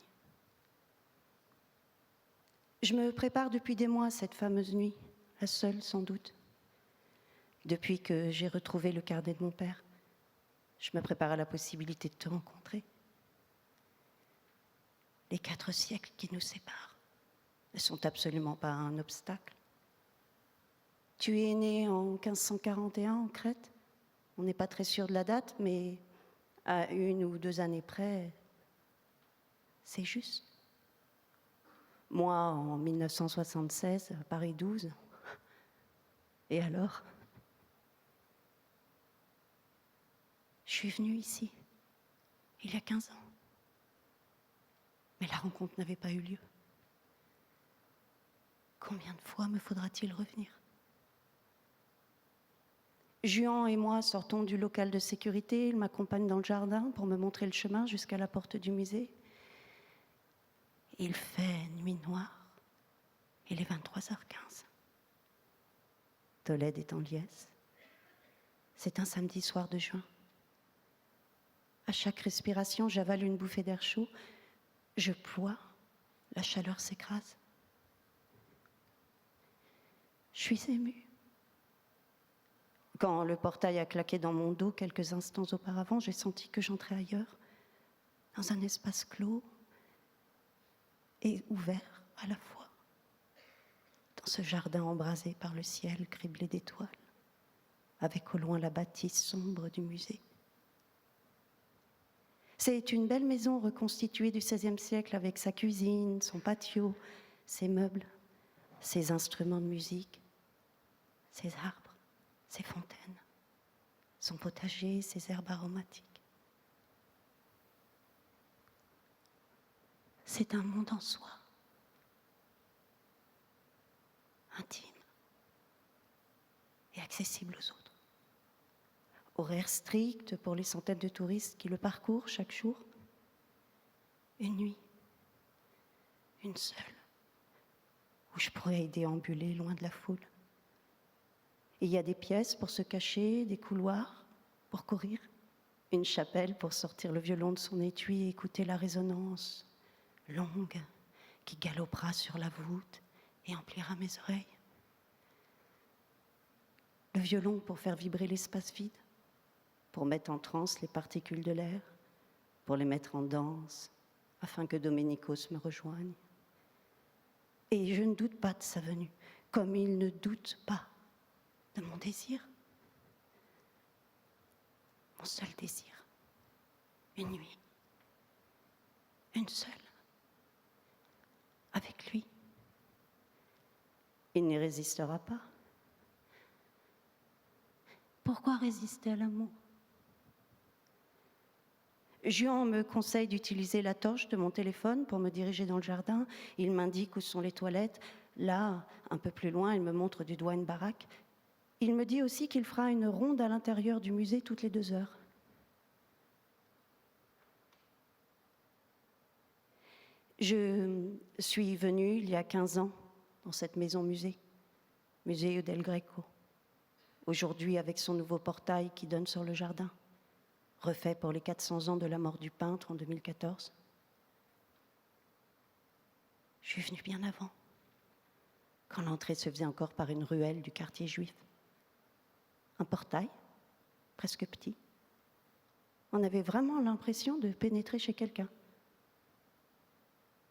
Je me prépare depuis des mois à cette fameuse nuit, la seule sans doute. Depuis que j'ai retrouvé le carnet de mon père, je me prépare à la possibilité de te rencontrer. Les 4 siècles qui nous séparent ne sont absolument pas un obstacle. Tu es né en 1541 en Crète. On n'est pas très sûr de la date, mais à 1 ou 2 années près, c'est juste. Moi, en 1976, à Paris 12. Et alors ? Je suis venue ici, il y a 15 ans. Mais la rencontre n'avait pas eu lieu. Combien de fois me faudra-t-il revenir ? Juan et moi sortons du local de sécurité. Il m'accompagne dans le jardin pour me montrer le chemin jusqu'à la porte du musée. Il fait nuit noire. Il est 23h15. Tolède est en liesse. C'est un samedi soir de juin. À chaque respiration, j'avale une bouffée d'air chaud. Je ploie. La chaleur s'écrase. Je suis émue. Quand le portail a claqué dans mon dos quelques instants auparavant, j'ai senti que j'entrais ailleurs, dans un espace clos et ouvert à la fois, dans ce jardin embrasé par le ciel criblé d'étoiles, avec au loin la bâtisse sombre du musée. C'est une belle maison reconstituée du XVIe siècle avec sa cuisine, son patio, ses meubles, ses instruments de musique, ses arbres, ses fontaines, son potager, ses herbes aromatiques. C'est un monde en soi, intime et accessible aux autres. Horaire strict pour les centaines de touristes qui le parcourent chaque jour. Une nuit, une seule, où je pourrais déambuler loin de la foule. Et il y a des pièces pour se cacher, des couloirs pour courir, une chapelle pour sortir le violon de son étui et écouter la résonance longue qui galopera sur la voûte et emplira mes oreilles. Le violon pour faire vibrer l'espace vide, pour mettre en transe les particules de l'air, pour les mettre en danse, afin que Doménicos me rejoigne. Et je ne doute pas de sa venue, comme il ne doute pas de mon désir. Mon seul désir, une nuit, une seule, avec lui. Il n'y résistera pas. Pourquoi résister à l'amour ? Juan me conseille d'utiliser la torche de mon téléphone pour me diriger dans le jardin. Il m'indique où sont les toilettes. Là, un peu plus loin, il me montre du doigt une baraque. Il me dit aussi qu'il fera une ronde à l'intérieur du musée toutes les 2 heures. Je suis venue il y a 15 ans dans cette maison-musée, Museo del Greco. Aujourd'hui, avec son nouveau portail qui donne sur le jardin, refait pour les 400 ans de la mort du peintre en 2014. Je suis venue bien avant, quand l'entrée se faisait encore par une ruelle du quartier juif. Un portail, presque petit. On avait vraiment l'impression de pénétrer chez quelqu'un.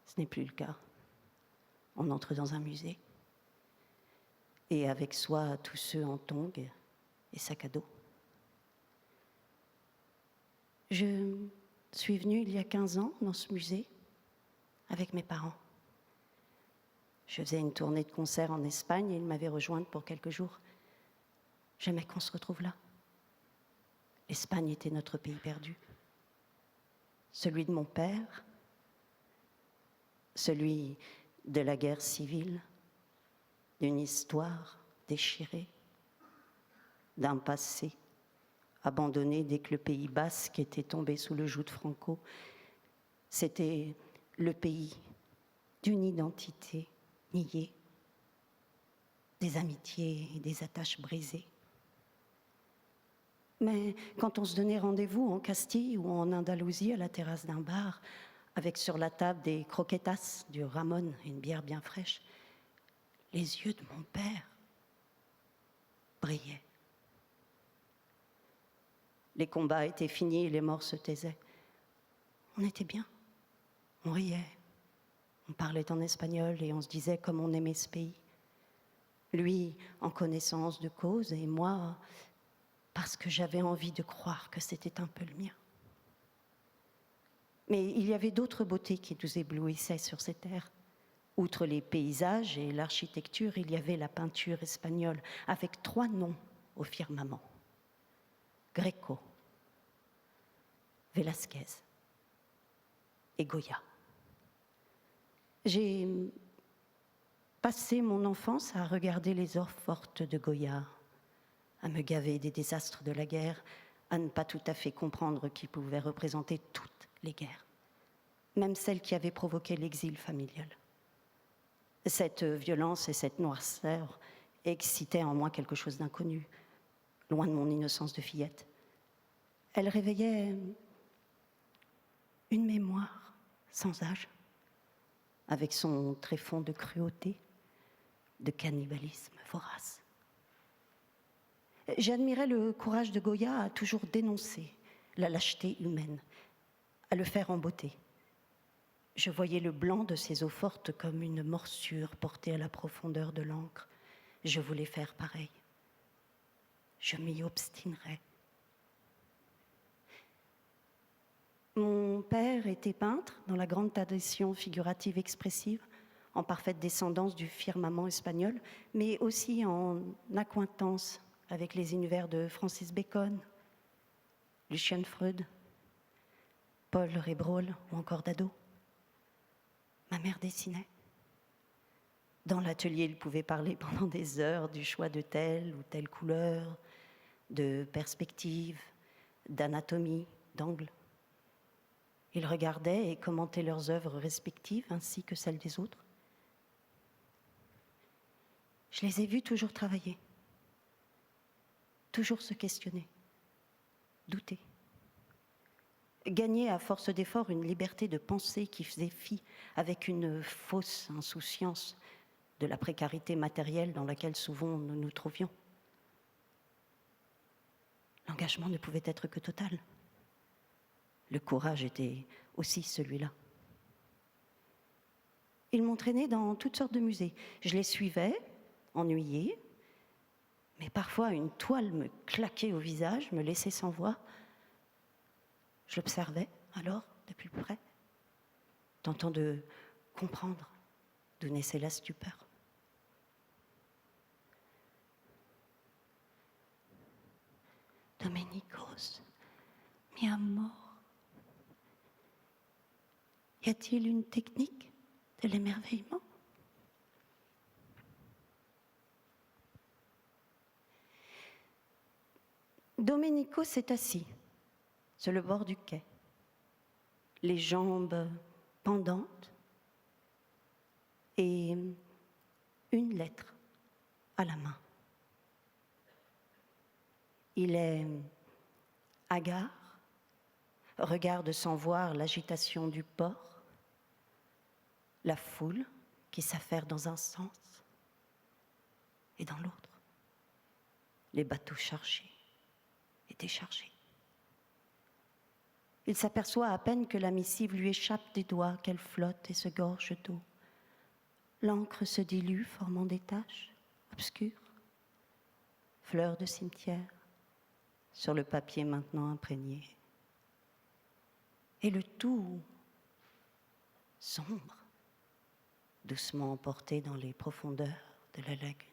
Ce n'est plus le cas. On entre dans un musée. Et avec soi, tous ceux en tongs et sac à dos. Je suis venue il y a 15 ans dans ce musée avec mes parents. Je faisais une tournée de concerts en Espagne et ils m'avaient rejointe pour quelques jours. J'aimais qu'on se retrouve là. L'Espagne était notre pays perdu. Celui de mon père, celui de la guerre civile, d'une histoire déchirée, d'un passé abandonné dès que le Pays basque était tombé sous le joug de Franco. C'était le pays d'une identité niée, des amitiés et des attaches brisées. Mais quand on se donnait rendez-vous en Castille ou en Andalousie à la terrasse d'un bar, avec sur la table des croquetas, du ramon et une bière bien fraîche, les yeux de mon père brillaient. Les combats étaient finis et les morts se taisaient. On était bien, on riait, on parlait en espagnol et on se disait comme on aimait ce pays. Lui, en connaissance de cause, et moi, parce que j'avais envie de croire que c'était un peu le mien. Mais il y avait d'autres beautés qui nous éblouissaient sur ces terres. Outre les paysages et l'architecture, il y avait la peinture espagnole, avec 3 noms au firmament. Greco, Velázquez et Goya. J'ai passé mon enfance à regarder les œuvres fortes de Goya, à me gaver des désastres de la guerre, à ne pas tout à fait comprendre qui pouvait représenter toutes les guerres, même celles qui avaient provoqué l'exil familial. Cette violence et cette noirceur excitaient en moi quelque chose d'inconnu, loin de mon innocence de fillette. Elle réveillait une mémoire sans âge, avec son tréfonds de cruauté, de cannibalisme vorace. J'admirais le courage de Goya à toujours dénoncer la lâcheté humaine, à le faire en beauté. Je voyais le blanc de ses eaux fortes comme une morsure portée à la profondeur de l'encre. Je voulais faire pareil. Je m'y obstinerais. Mon père était peintre dans la grande tradition figurative expressive, en parfaite descendance du firmament espagnol, mais aussi en accointance avec les univers de Francis Bacon, Lucian Freud, Paul Rébrol ou encore Dado. Ma mère dessinait. Dans l'atelier, il pouvait parler pendant des heures du choix de telle ou telle couleur, de perspective, d'anatomie, d'angle. Il regardait et commentait leurs œuvres respectives ainsi que celles des autres. Je les ai vus toujours travailler, toujours se questionner, douter. Gagner à force d'efforts une liberté de pensée qui faisait fi avec une fausse insouciance de la précarité matérielle dans laquelle souvent nous nous trouvions. L'engagement ne pouvait être que total. Le courage était aussi celui-là. Ils m'entraînaient dans toutes sortes de musées. Je les suivais, ennuyée, mais parfois une toile me claquait au visage, me laissait sans voix. Je l'observais alors, de plus près, tentant de comprendre d'où naissait la stupeur. Domenicos, mi amor, y a-t-il une technique de l'émerveillement? Domenico s'est assis sur le bord du quai, les jambes pendantes et une lettre à la main. Il est hagard, regarde sans voir l'agitation du port, la foule qui s'affaire dans un sens et dans l'autre, les bateaux chargés et déchargés. Il s'aperçoit à peine que la missive lui échappe des doigts, qu'elle flotte et se gorge d'eau. L'encre se dilue, formant des taches obscures, fleurs de cimetière, sur le papier maintenant imprégné. Et le tout sombre, doucement emporté dans les profondeurs de la lagune.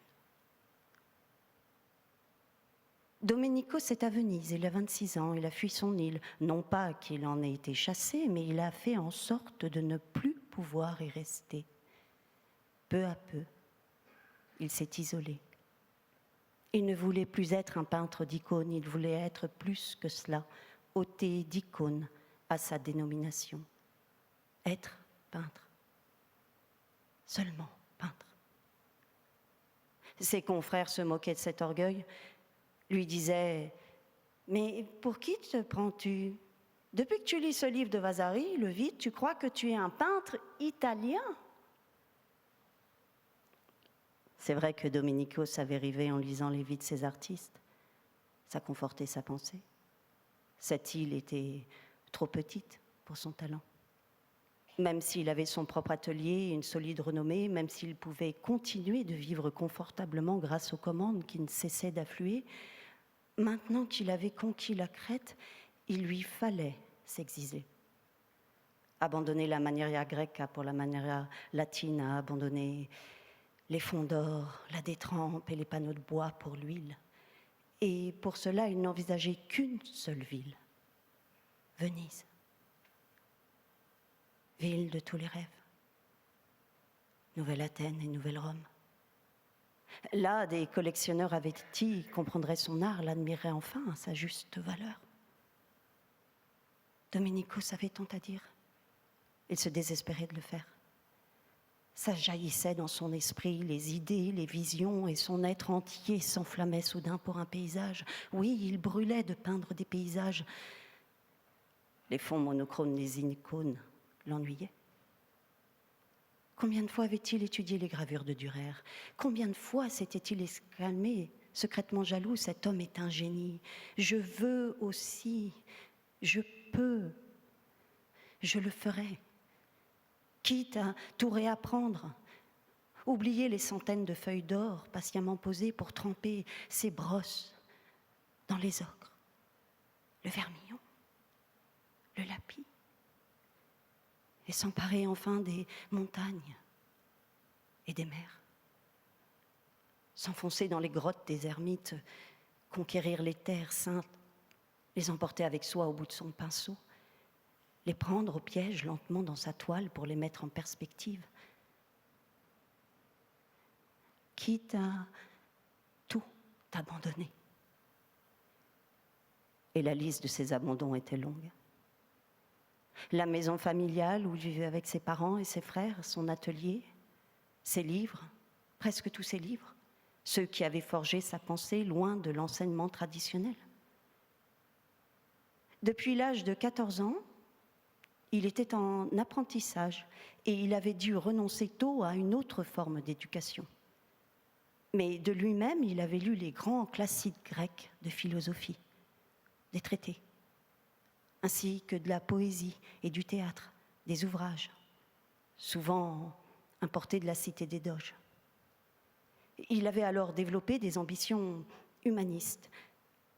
Domenico, c'est à Venise, il a 26 ans, il a fui son île. Non pas qu'il en ait été chassé, mais il a fait en sorte de ne plus pouvoir y rester. Peu à peu, il s'est isolé. Il ne voulait plus être un peintre d'icônes, il voulait être plus que cela, ôter d'icône à sa dénomination. Être peintre. Seulement peintre. Ses confrères se moquaient de cet orgueil, lui disaient « Mais pour qui te prends-tu? Depuis que tu lis ce livre de Vasari, Le Vide, tu crois que tu es un peintre italien ?» C'est vrai que Domenico savait rêver en lisant les vies de ses artistes. Ça confortait sa pensée. Cette île était trop petite pour son talent. Même s'il avait son propre atelier, une solide renommée, même s'il pouvait continuer de vivre confortablement grâce aux commandes qui ne cessaient d'affluer, maintenant qu'il avait conquis la Crète, il lui fallait s'exiler. Abandonner la Manieria Greca pour la Manieria Latina, abandonner les fonds d'or, la détrempe et les panneaux de bois pour l'huile. Et pour cela, il n'envisageait qu'une seule ville, Venise. Ville de tous les rêves. Nouvelle Athènes et Nouvelle Rome. Là, des collectionneurs avertis comprendraient son art, l'admireraient enfin à sa juste valeur. Domenico savait tant à dire. Il se désespérait de le faire. Ça jaillissait dans son esprit, les idées, les visions, et son être entier s'enflammait soudain pour un paysage. Oui, il brûlait de peindre des paysages. Les fonds monochromes des icônes l'ennuyaient. Combien de fois avait-il étudié les gravures de Dürer? Combien de fois s'était-il exclamé, secrètement jaloux, cet homme est un génie. Je veux aussi, je peux. je le ferai. Quitte à tout réapprendre, oublier les centaines de feuilles d'or patiemment posées pour tremper ses brosses dans les ocres, le vermillon, le lapis, et s'emparer enfin des montagnes et des mers. S'enfoncer dans les grottes des ermites, conquérir les terres saintes, les emporter avec soi au bout de son pinceau, les prendre au piège lentement dans sa toile pour les mettre en perspective. Quitte à tout abandonner. Et la liste de ces abandons était longue. La maison familiale où il vivait avec ses parents et ses frères, son atelier, ses livres, presque tous ses livres, ceux qui avaient forgé sa pensée loin de l'enseignement traditionnel. Depuis l'âge de 14 ans, il était en apprentissage et il avait dû renoncer tôt à une autre forme d'éducation. Mais de lui-même, il avait lu les grands classiques grecs de philosophie, des traités, ainsi que de la poésie et du théâtre, des ouvrages, souvent importés de la cité des Doges. Il avait alors développé des ambitions humanistes.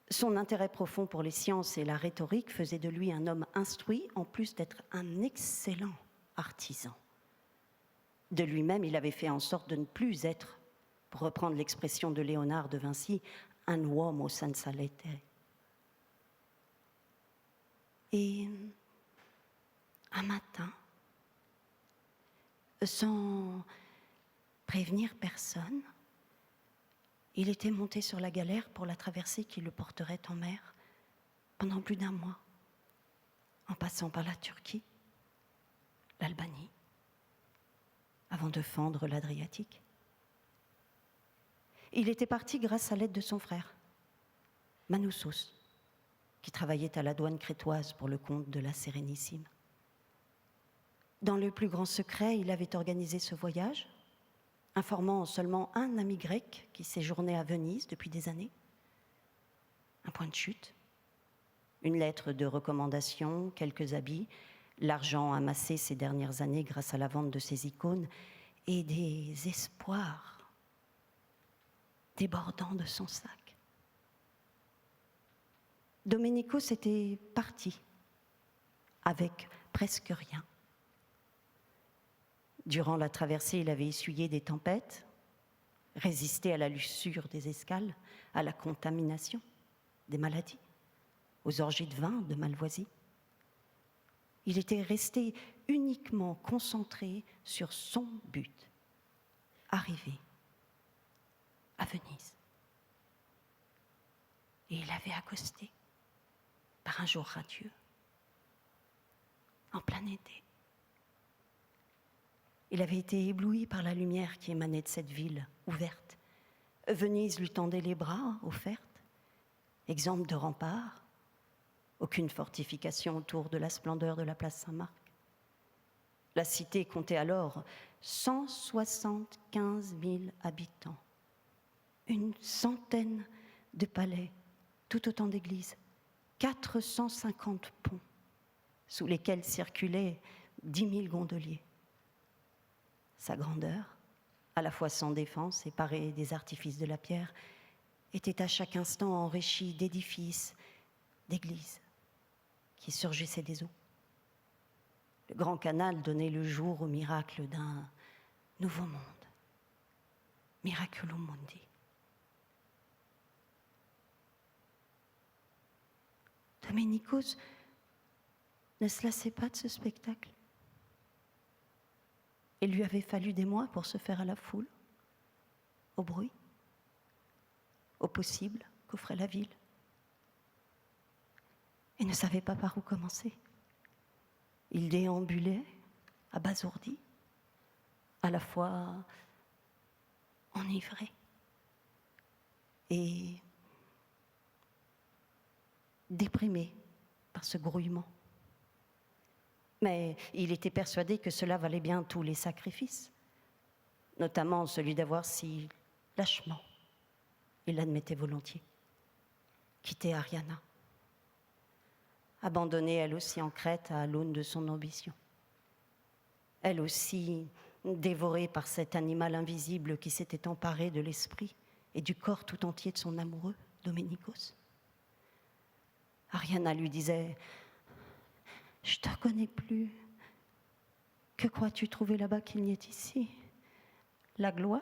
Son intérêt profond pour les sciences et la rhétorique faisait de lui un homme instruit, en plus d'être un excellent artisan. De lui-même, il avait fait en sorte de ne plus être, pour reprendre l'expression de Léonard de Vinci, un uomo senza lettere. Et un matin, sans prévenir personne, il était monté sur la galère pour la traversée qui le porterait en mer pendant plus d'1 mois, en passant par la Turquie, l'Albanie, avant de fendre l'Adriatique. Il était parti grâce à l'aide de son frère, Manoussos, qui travaillait à la douane crétoise pour le compte de la Sérénissime. Dans le plus grand secret, il avait organisé ce voyage, informant seulement un ami grec qui séjournait à Venise depuis des années. Un point de chute, une lettre de recommandation, quelques habits, l'argent amassé ces dernières années grâce à la vente de ses icônes et des espoirs débordant de son sac. Domenico s'était parti avec presque rien. Durant la traversée, il avait essuyé des tempêtes, résisté à la luxure des escales, à la contamination, des maladies, aux orgies de vin, de Malvoisie. Il était resté uniquement concentré sur son but, arriver à Venise. Et il avait accosté par un jour radieux, en plein été. Il avait été ébloui par la lumière qui émanait de cette ville ouverte. Venise lui tendait les bras, offertes, exempte de remparts, aucune fortification autour de la splendeur de la place Saint-Marc. La cité comptait alors 175 000 habitants, une centaine de palais, tout autant d'églises, 450 ponts, sous lesquels circulaient 10 000 gondoliers. Sa grandeur, à la fois sans défense et parée des artifices de la pierre, était à chaque instant enrichie d'édifices, d'églises qui surgissaient des eaux. Le grand canal donnait le jour au miracle d'un nouveau monde, Miraculum Mundi. Domenicos ne se lassait pas de ce spectacle. Il lui avait fallu des mois pour se faire à la foule, au bruit, au possible qu'offrait la ville. Il ne savait pas par où commencer. Il déambulait, abasourdi, à la fois enivré et déprimé par ce grouillement. Mais il était persuadé que cela valait bien tous les sacrifices, notamment celui d'avoir si lâchement, il l'admettait volontiers, quitté Ariana. abandonnée elle aussi en Crète à l'aune de son ambition. Elle aussi dévorée par cet animal invisible qui s'était emparé de l'esprit et du corps tout entier de son amoureux, Doménikos. Ariana lui disait « Je ne te reconnais plus. Que crois-tu trouver là-bas qu'il n'y est ici? La gloire ?»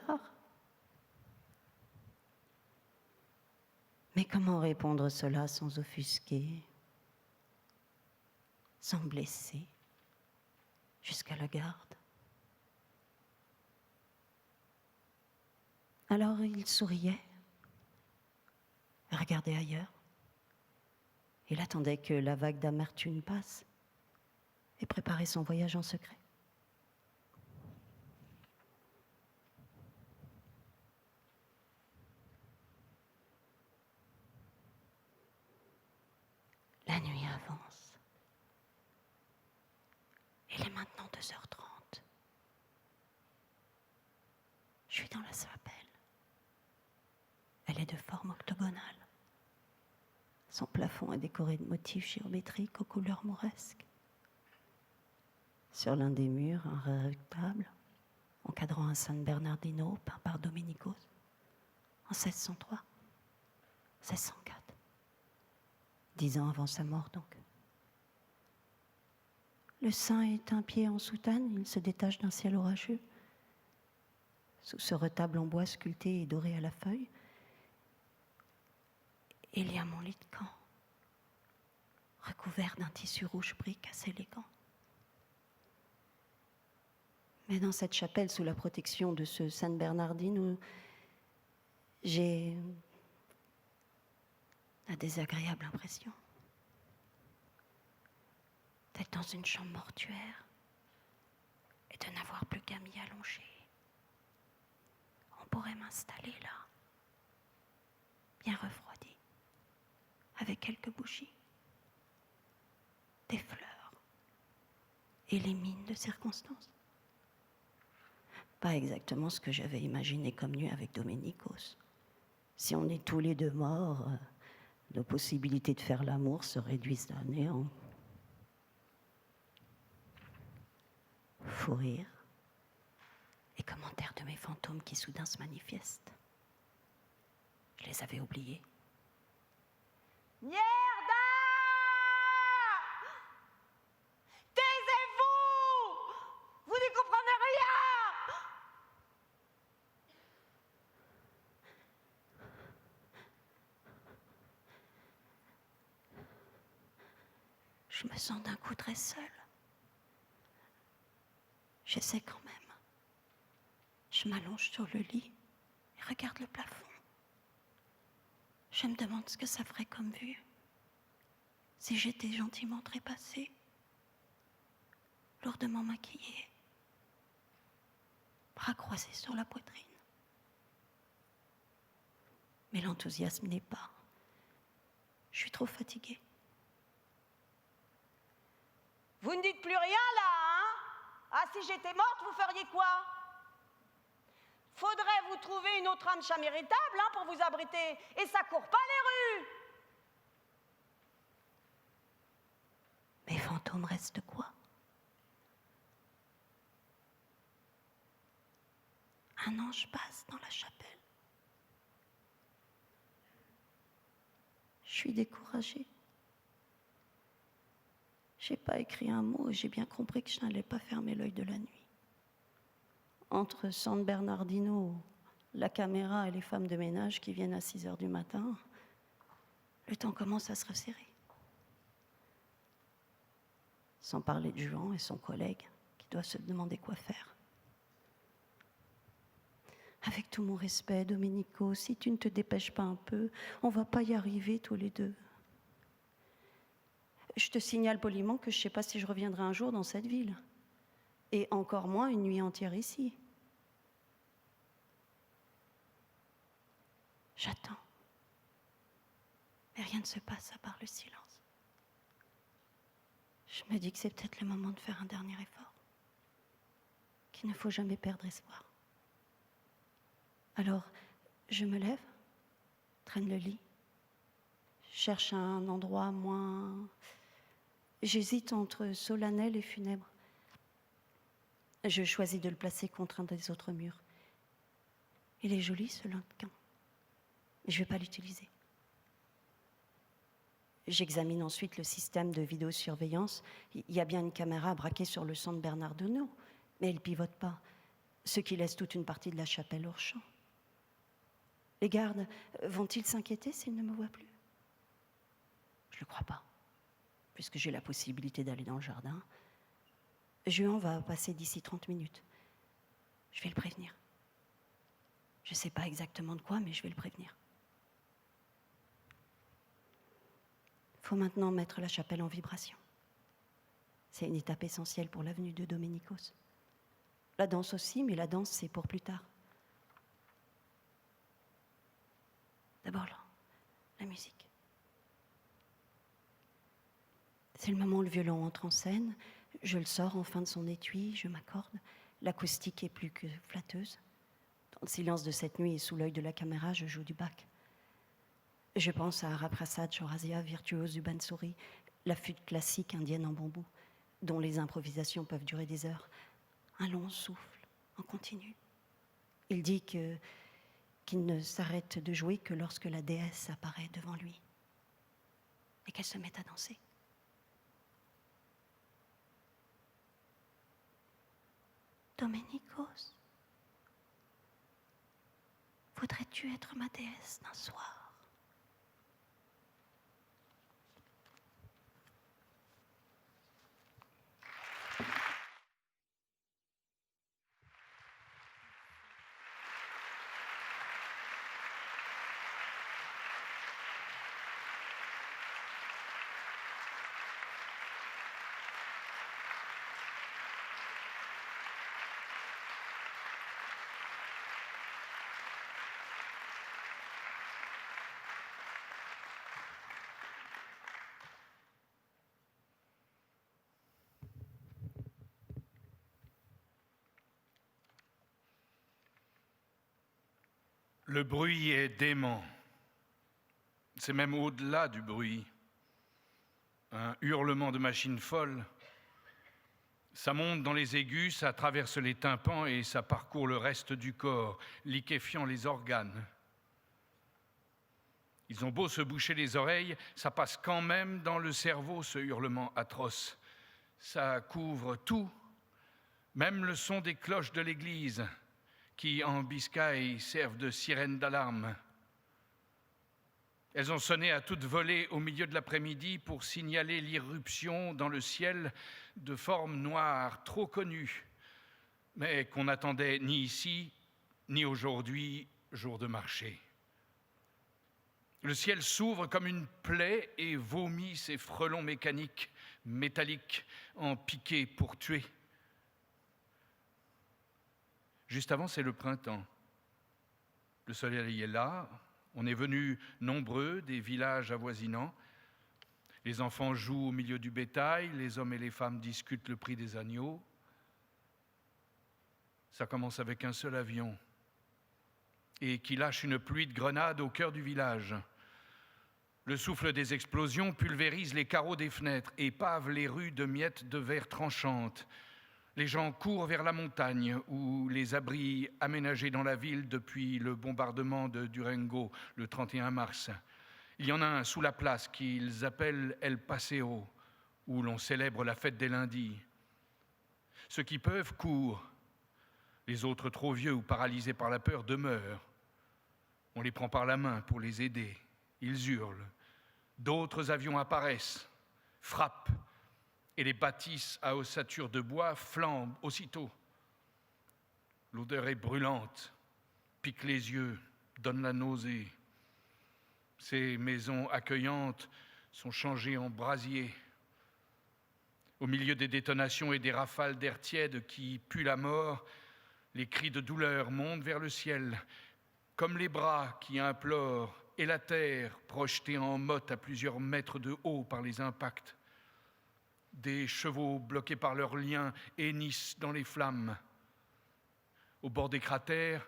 Mais comment répondre cela sans offusquer, sans blesser, jusqu'à la garde? Alors il souriait, regardait ailleurs. Il attendait que la vague d'amertume passe et préparait son voyage en secret. La nuit avance. Il est maintenant 2h30. Je suis dans la chapelle. Elle est de forme octogonale. Son plafond est décoré de motifs géométriques aux couleurs mauresques. Sur l'un des murs, un retable encadrant un San Bernardino peint par Doménikos en 1603, 1604. 10 ans avant sa mort, donc. Le saint est un pied en soutane, il se détache d'un ciel orageux. Sous ce retable en bois sculpté et doré à la feuille, il y a mon lit de camp, recouvert d'un tissu rouge brique assez élégant. Mais dans cette chapelle, sous la protection de ce San Bernardino, j'ai la désagréable impression d'être dans une chambre mortuaire et de n'avoir plus qu'à m'y allonger. On pourrait m'installer là, bien refroidi, avec quelques bougies, des fleurs et les mines de circonstance. Pas exactement ce que j'avais imaginé comme nuit avec Doménikos. Si on est tous les deux morts, nos possibilités de faire l'amour se réduisent à néant. Fou rire et commentaires de mes fantômes qui soudain se manifestent. Je les avais oubliés. Mierda! Taisez-vous! Vous n'y comprenez rien! Je me sens d'un coup très seule. J'essaie quand même. Je m'allonge sur le lit et regarde le plafond. Je me demande ce que ça ferait comme vue si j'étais gentiment trépassée, lourdement maquillée, bras croisés sur la poitrine. Mais l'enthousiasme n'est pas. Je suis trop fatiguée. Vous ne dites plus rien là, hein? Ah, si j'étais morte, vous feriez quoi? Faudrait vous trouver une autre âme chaméritable hein, pour vous abriter. Et ça court pas les rues. Mes fantômes restent quoi? Un ange passe dans la chapelle. Je suis découragée. J'ai pas écrit un mot et j'ai bien compris que je n'allais pas fermer l'œil de la nuit. Entre San Bernardino, la caméra et les femmes de ménage qui viennent à 6h du matin, le temps commence à se resserrer. Sans parler de Juan et son collègue qui doit se demander quoi faire. Avec tout mon respect, Domenico, si tu ne te dépêches pas un peu, on va pas y arriver tous les deux. Je te signale poliment que je ne sais pas si je reviendrai un jour dans cette ville. Et encore moins une nuit entière ici. J'attends. Mais rien ne se passe à part le silence. Je me dis que c'est peut-être le moment de faire un dernier effort. Qu'il ne faut jamais perdre espoir. Alors, je me lève, traîne le lit, cherche un endroit moins J'hésite entre solennel et funèbre. Je choisis de le placer contre un des autres murs. Il est joli, ce linteau. Je ne vais pas l'utiliser. J'examine ensuite le système de vidéosurveillance. Il y a bien une caméra braquée sur le centre Bernard Denot, mais elle ne pivote pas, ce qui laisse toute une partie de la chapelle hors champ. Les gardes vont-ils s'inquiéter s'ils ne me voient plus? Je ne le crois pas, puisque j'ai la possibilité d'aller dans le jardin. Juan va passer d'ici 30 minutes. Je vais le prévenir. Je ne sais pas exactement de quoi, mais je vais le prévenir. Il faut maintenant mettre la chapelle en vibration. C'est une étape essentielle pour l'avenue de Doménicos. La danse aussi, mais la danse, c'est pour plus tard. D'abord, la musique. C'est le moment où le violon entre en scène. Je le sors en fin de son étui, je m'accorde. L'acoustique est plus que flatteuse. Dans le silence de cette nuit et sous l'œil de la caméra, je joue du Bach. Je pense à Haraprasad Chaurasia, virtuose du bansuri, la flûte classique indienne en bambou, dont les improvisations peuvent durer des heures. Un long souffle, en continu. Il dit qu'il ne s'arrête de jouer que lorsque la déesse apparaît devant lui et qu'elle se met à danser. Doménicos, voudrais-tu être ma déesse d'un soir? Le bruit est dément. C'est même au-delà du bruit. Un hurlement de machine folle. Ça monte dans les aigus, ça traverse les tympans et ça parcourt le reste du corps, liquéfiant les organes. Ils ont beau se boucher les oreilles, ça passe quand même dans le cerveau, ce hurlement atroce. Ça couvre tout, même le son des cloches de l'église, qui, en Biscaye, servent de sirène d'alarme. Elles ont sonné à toute volée au milieu de l'après-midi pour signaler l'irruption dans le ciel de formes noires trop connues, mais qu'on n'attendait ni ici, ni aujourd'hui, jour de marché. Le ciel s'ouvre comme une plaie et vomit ses frelons mécaniques, métalliques, en piqué pour tuer. Juste avant, c'est le printemps. Le soleil est là, on est venus nombreux des villages avoisinants. Les enfants jouent au milieu du bétail, les hommes et les femmes discutent le prix des agneaux. Ça commence avec un seul avion et qui lâche une pluie de grenades au cœur du village. Le souffle des explosions pulvérise les carreaux des fenêtres et pave les rues de miettes de verre tranchantes. Les gens courent vers la montagne ou les abris aménagés dans la ville depuis le bombardement de Durango le 31 mars. Il y en a un sous la place qu'ils appellent El Paseo, où l'on célèbre la fête des lundis. Ceux qui peuvent courent. Les autres trop vieux ou paralysés par la peur demeurent. On les prend par la main pour les aider. Ils hurlent. D'autres avions apparaissent, frappent, et les bâtisses à ossature de bois flambent aussitôt. L'odeur est brûlante, pique les yeux, donne la nausée. Ces maisons accueillantes sont changées en brasiers. Au milieu des détonations et des rafales d'air tiède qui puent la mort, les cris de douleur montent vers le ciel, comme les bras qui implorent, et la terre projetée en motte à plusieurs mètres de haut par les impacts. Des chevaux bloqués par leurs liens hennissent dans les flammes. Au bord des cratères,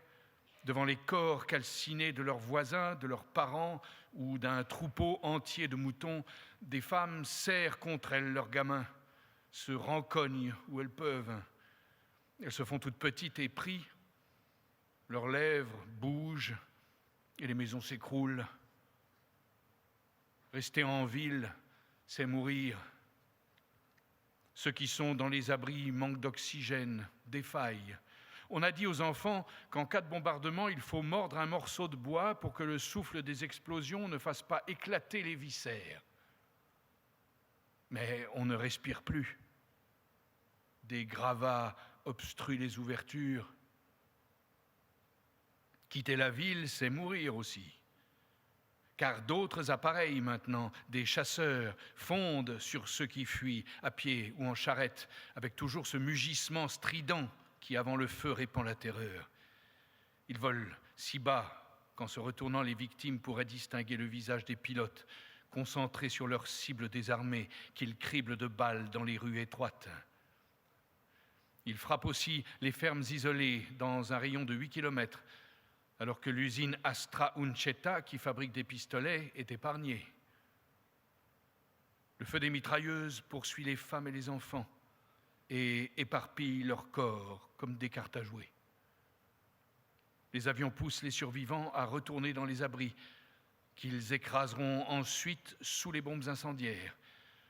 devant les corps calcinés de leurs voisins, de leurs parents ou d'un troupeau entier de moutons, des femmes serrent contre elles leurs gamins, se rencognent où elles peuvent. Elles se font toutes petites et prient, leurs lèvres bougent et les maisons s'écroulent. Rester en ville, c'est mourir. Ceux qui sont dans les abris manquent d'oxygène, défaillent. On a dit aux enfants qu'en cas de bombardement, il faut mordre un morceau de bois pour que le souffle des explosions ne fasse pas éclater les viscères. Mais on ne respire plus. Des gravats obstruent les ouvertures. Quitter la ville, c'est mourir aussi. Car d'autres appareils maintenant, des chasseurs, fondent sur ceux qui fuient, à pied ou en charrette, avec toujours ce mugissement strident qui, avant le feu, répand la terreur. Ils volent si bas qu'en se retournant, les victimes pourraient distinguer le visage des pilotes, concentrés sur leur cible désarmée, qu'ils criblent de balles dans les rues étroites. Ils frappent aussi les fermes isolées dans un rayon de 8 km, alors que l'usine Astra Uncetta, qui fabrique des pistolets, est épargnée. Le feu des mitrailleuses poursuit les femmes et les enfants et éparpille leurs corps comme des cartes à jouer. Les avions poussent les survivants à retourner dans les abris, qu'ils écraseront ensuite sous les bombes incendiaires.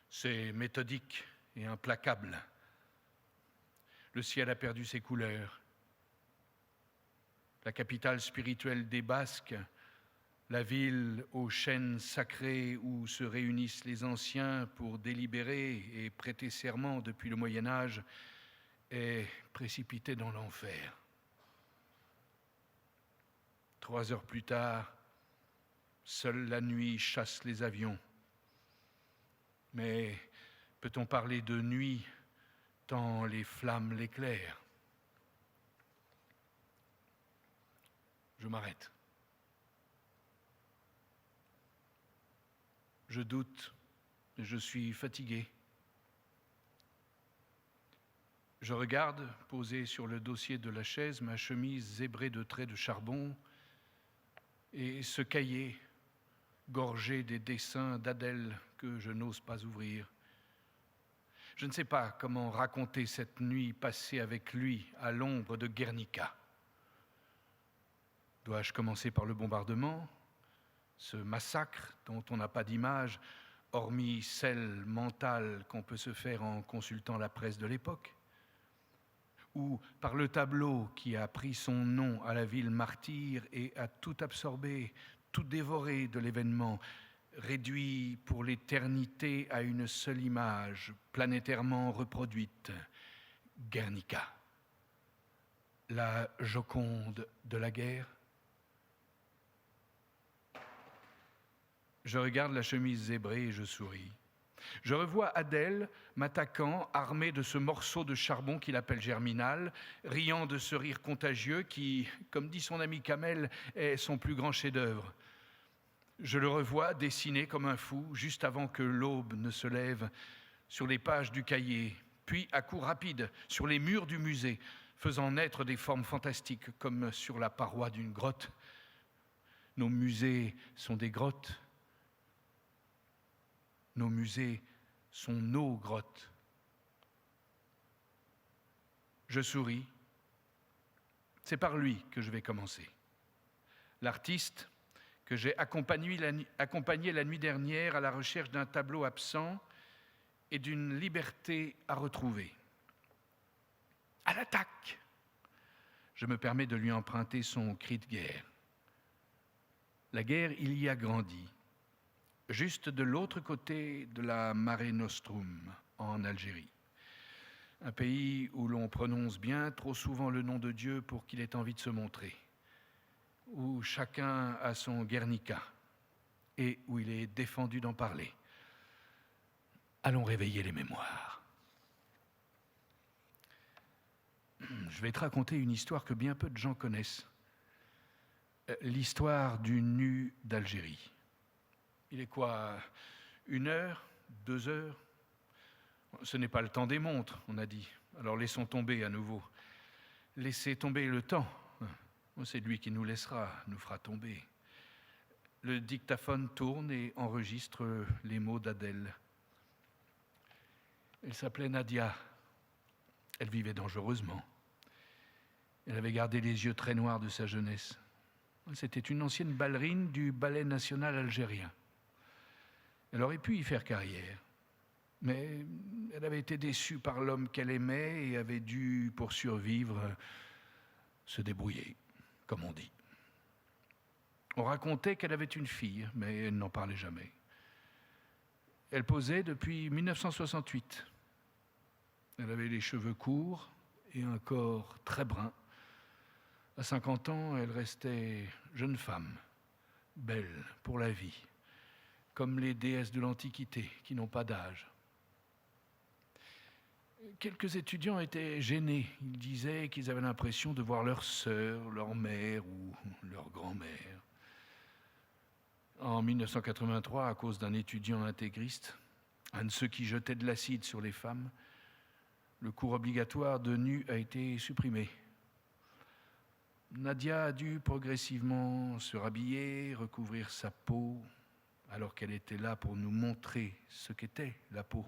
C'est méthodique et implacable. Le ciel a perdu ses couleurs. La capitale spirituelle des Basques, la ville aux chênes sacrés où se réunissent les anciens pour délibérer et prêter serment depuis le Moyen-Âge, est précipitée dans l'enfer. 3 heures plus tard, seule la nuit chasse les avions. Mais peut-on parler de nuit tant les flammes l'éclairent ? Je m'arrête. Je doute et je suis fatigué. Je regarde, posée sur le dossier de la chaise, ma chemise zébrée de traits de charbon et ce cahier gorgé des dessins d'Adèle que je n'ose pas ouvrir. Je ne sais pas comment raconter cette nuit passée avec lui à l'ombre de Guernica. Dois-je commencer par le bombardement, ce massacre dont on n'a pas d'image, hormis celle mentale qu'on peut se faire en consultant la presse de l'époque ? Ou par le tableau qui a pris son nom à la ville martyre et a tout absorbé, tout dévoré de l'événement, réduit pour l'éternité à une seule image, planétairement reproduite, Guernica, la Joconde de la guerre. Je regarde la chemise zébrée et je souris. Je revois Adèle m'attaquant, armée de ce morceau de charbon qu'il appelle germinal, riant de ce rire contagieux qui, comme dit son ami Kamel, est son plus grand chef-d'œuvre. Je le revois dessiner comme un fou, juste avant que l'aube ne se lève, sur les pages du cahier, puis à coups rapides, sur les murs du musée, faisant naître des formes fantastiques, comme sur la paroi d'une grotte. Nos musées sont des grottes. Nos musées sont nos grottes. Je souris. C'est par lui que je vais commencer. L'artiste que j'ai accompagné la nuit dernière à la recherche d'un tableau absent et d'une liberté à retrouver. À l'attaque! Je me permets de lui emprunter son cri de guerre. La guerre, il y a grandi. Juste de l'autre côté de la Mare Nostrum, en Algérie. Un pays où l'on prononce bien trop souvent le nom de Dieu pour qu'il ait envie de se montrer. Où chacun a son Guernica et où il est défendu d'en parler. Allons réveiller les mémoires. Je vais te raconter une histoire que bien peu de gens connaissent. L'histoire du nu d'Algérie. Il est quoi, 1 heure, 2 heures? Ce n'est pas le temps des montres, on a dit. Alors laissons tomber à nouveau. Laissez tomber le temps. C'est lui qui nous laissera, nous fera tomber. Le dictaphone tourne et enregistre les mots d'Adèle. Elle s'appelait Nadia. Elle vivait dangereusement. Elle avait gardé les yeux très noirs de sa jeunesse. C'était une ancienne ballerine du ballet national algérien. Elle aurait pu y faire carrière, mais elle avait été déçue par l'homme qu'elle aimait et avait dû, pour survivre, se débrouiller, comme on dit. On racontait qu'elle avait une fille, mais elle n'en parlait jamais. Elle posait depuis 1968. Elle avait les cheveux courts et un corps très brun. À 50 ans, elle restait jeune femme, belle pour la vie, comme les déesses de l'Antiquité qui n'ont pas d'âge. Quelques étudiants étaient gênés. Ils disaient qu'ils avaient l'impression de voir leur sœur, leur mère ou leur grand-mère. En 1983, à cause d'un étudiant intégriste, un de ceux qui jetaient de l'acide sur les femmes, le cours obligatoire de nu a été supprimé. Nadia a dû progressivement se rhabiller, recouvrir sa peau, alors qu'elle était là pour nous montrer ce qu'était la peau,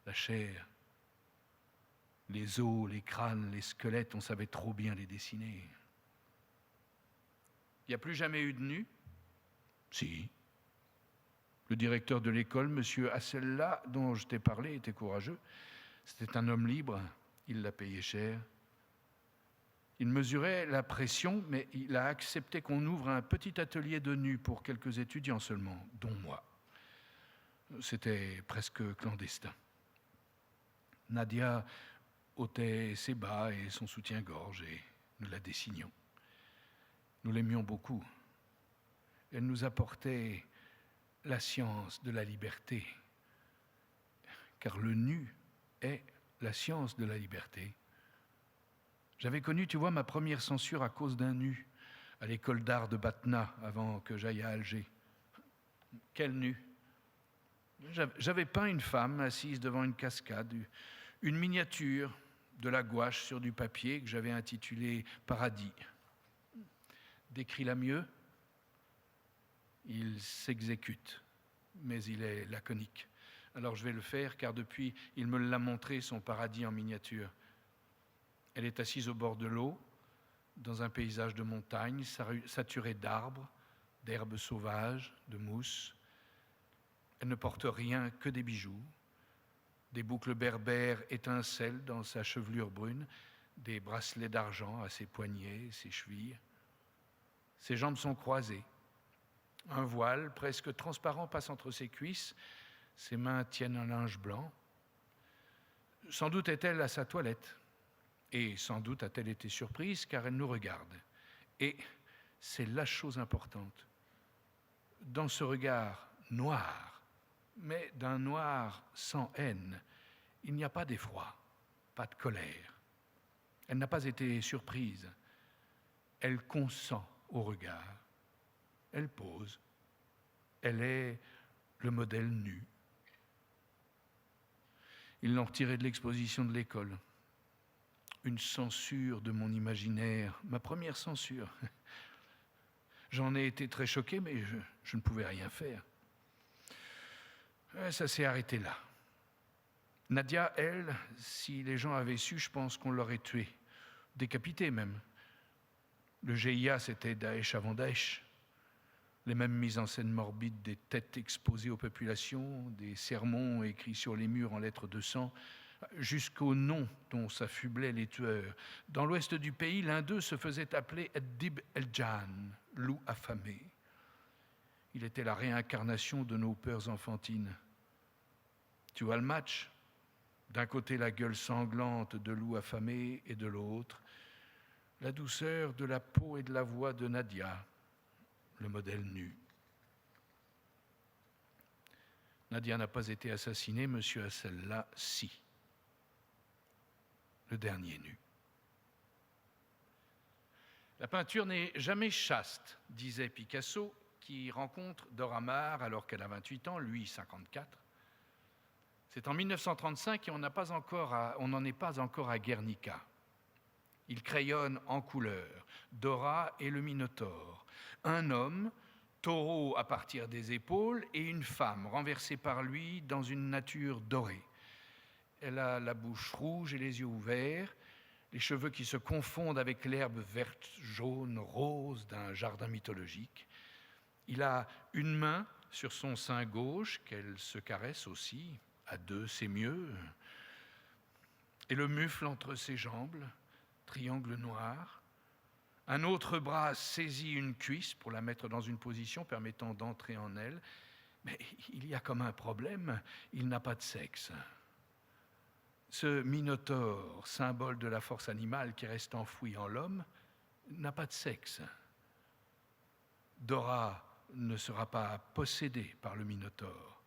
la chair. Les os, les crânes, les squelettes, on savait trop bien les dessiner. Il n'y a plus jamais eu de nu? Si. Le directeur de l'école, M. Assella, dont je t'ai parlé, était courageux. C'était un homme libre, il l'a payé cher. Il mesurait la pression, mais il a accepté qu'on ouvre un petit atelier de nu pour quelques étudiants seulement, dont moi. C'était presque clandestin. Nadia ôtait ses bas et son soutien-gorge et nous la dessinions. Nous l'aimions beaucoup. Elle nous apportait la science de la liberté, car le nu est la science de la liberté. J'avais connu, tu vois, ma première censure à cause d'un nu, à l'école d'art de Batna, avant que j'aille à Alger. Quel nu! J'avais peint une femme assise devant une cascade, une miniature de la gouache sur du papier que j'avais intitulé « Paradis ». Décris-la mieux. Il s'exécute, mais il est laconique. Alors je vais le faire, car depuis, il me l'a montré, son paradis en miniature. Elle est assise au bord de l'eau, dans un paysage de montagne, saturé d'arbres, d'herbes sauvages, de mousse. Elle ne porte rien que des bijoux. Des boucles berbères étincellent dans sa chevelure brune, des bracelets d'argent à ses poignets, ses chevilles. Ses jambes sont croisées. Un voile presque transparent passe entre ses cuisses. Ses mains tiennent un linge blanc. Sans doute est-elle à sa toilette. Et sans doute a-t-elle été surprise car elle nous regarde. Et c'est la chose importante. Dans ce regard noir, mais d'un noir sans haine, il n'y a pas d'effroi, pas de colère. Elle n'a pas été surprise. Elle consent au regard. Elle pose. Elle est le modèle nu. Ils l'ont retirée de l'exposition de l'école. Une censure de mon imaginaire, ma première censure. J'en ai été très choqué, mais je ne pouvais rien faire. Ça s'est arrêté là. Nadia, elle, si les gens avaient su, je pense qu'on l'aurait tuée, décapitée même. Le GIA, c'était Daesh avant Daesh. Les mêmes mises en scène morbides, des têtes exposées aux populations, des sermons écrits sur les murs en lettres de sang, jusqu'au nom dont s'affublaient les tueurs. Dans l'ouest du pays, l'un d'eux se faisait appeler Dib el-Jan, loup affamé. Il était la réincarnation de nos peurs enfantines. Tu vois le match? D'un côté, la gueule sanglante de loup affamé, et de l'autre, la douceur de la peau et de la voix de Nadia, le modèle nu. Nadia n'a pas été assassinée, monsieur Assella, si. Le dernier nu. La peinture n'est jamais chaste, disait Picasso, qui rencontre Dora Maar alors qu'elle a 28 ans, lui 54. C'est en 1935 et on n'en est pas encore à Guernica. Il crayonne en couleurs. Dora et le Minotaure. Un homme, taureau à partir des épaules, et une femme renversée par lui dans une nature dorée. Elle a la bouche rouge et les yeux ouverts, les cheveux qui se confondent avec l'herbe verte, jaune, rose d'un jardin mythologique. Il a une main sur son sein gauche qu'elle se caresse aussi, à deux c'est mieux, et le mufle entre ses jambes, triangle noir. Un autre bras saisit une cuisse pour la mettre dans une position permettant d'entrer en elle, mais il y a comme un problème, il n'a pas de sexe. Ce Minotaure, symbole de la force animale qui reste enfoui en l'homme, n'a pas de sexe. Dora ne sera pas possédée par le Minotaure.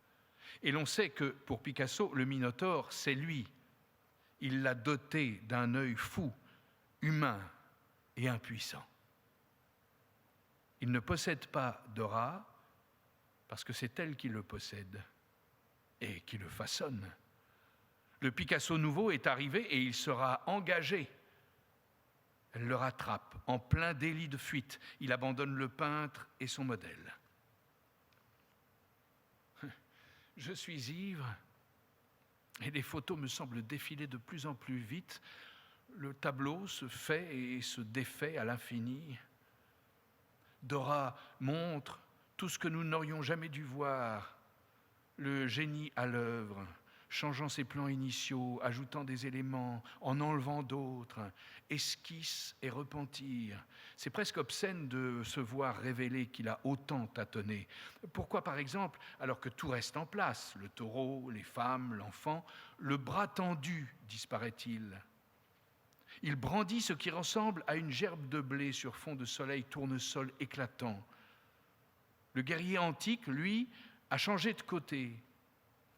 Et l'on sait que, pour Picasso, le Minotaure, c'est lui. Il l'a doté d'un œil fou, humain et impuissant. Il ne possède pas Dora parce que c'est elle qui le possède et qui le façonne. Le Picasso nouveau est arrivé et il sera engagé. Elle le rattrape en plein délit de fuite. Il abandonne le peintre et son modèle. Je suis ivre et les photos me semblent défiler de plus en plus vite. Le tableau se fait et se défait à l'infini. Dora montre tout ce que nous n'aurions jamais dû voir. Le génie à l'œuvre, changeant ses plans initiaux, ajoutant des éléments, en enlevant d'autres, esquisse et repentir. C'est presque obscène de se voir révéler qu'il a autant tâtonné. Pourquoi, par exemple, alors que tout reste en place, le taureau, les femmes, l'enfant, le bras tendu disparaît-il ? Il brandit ce qui ressemble à une gerbe de blé sur fond de soleil tournesol éclatant. Le guerrier antique, lui, a changé de côté.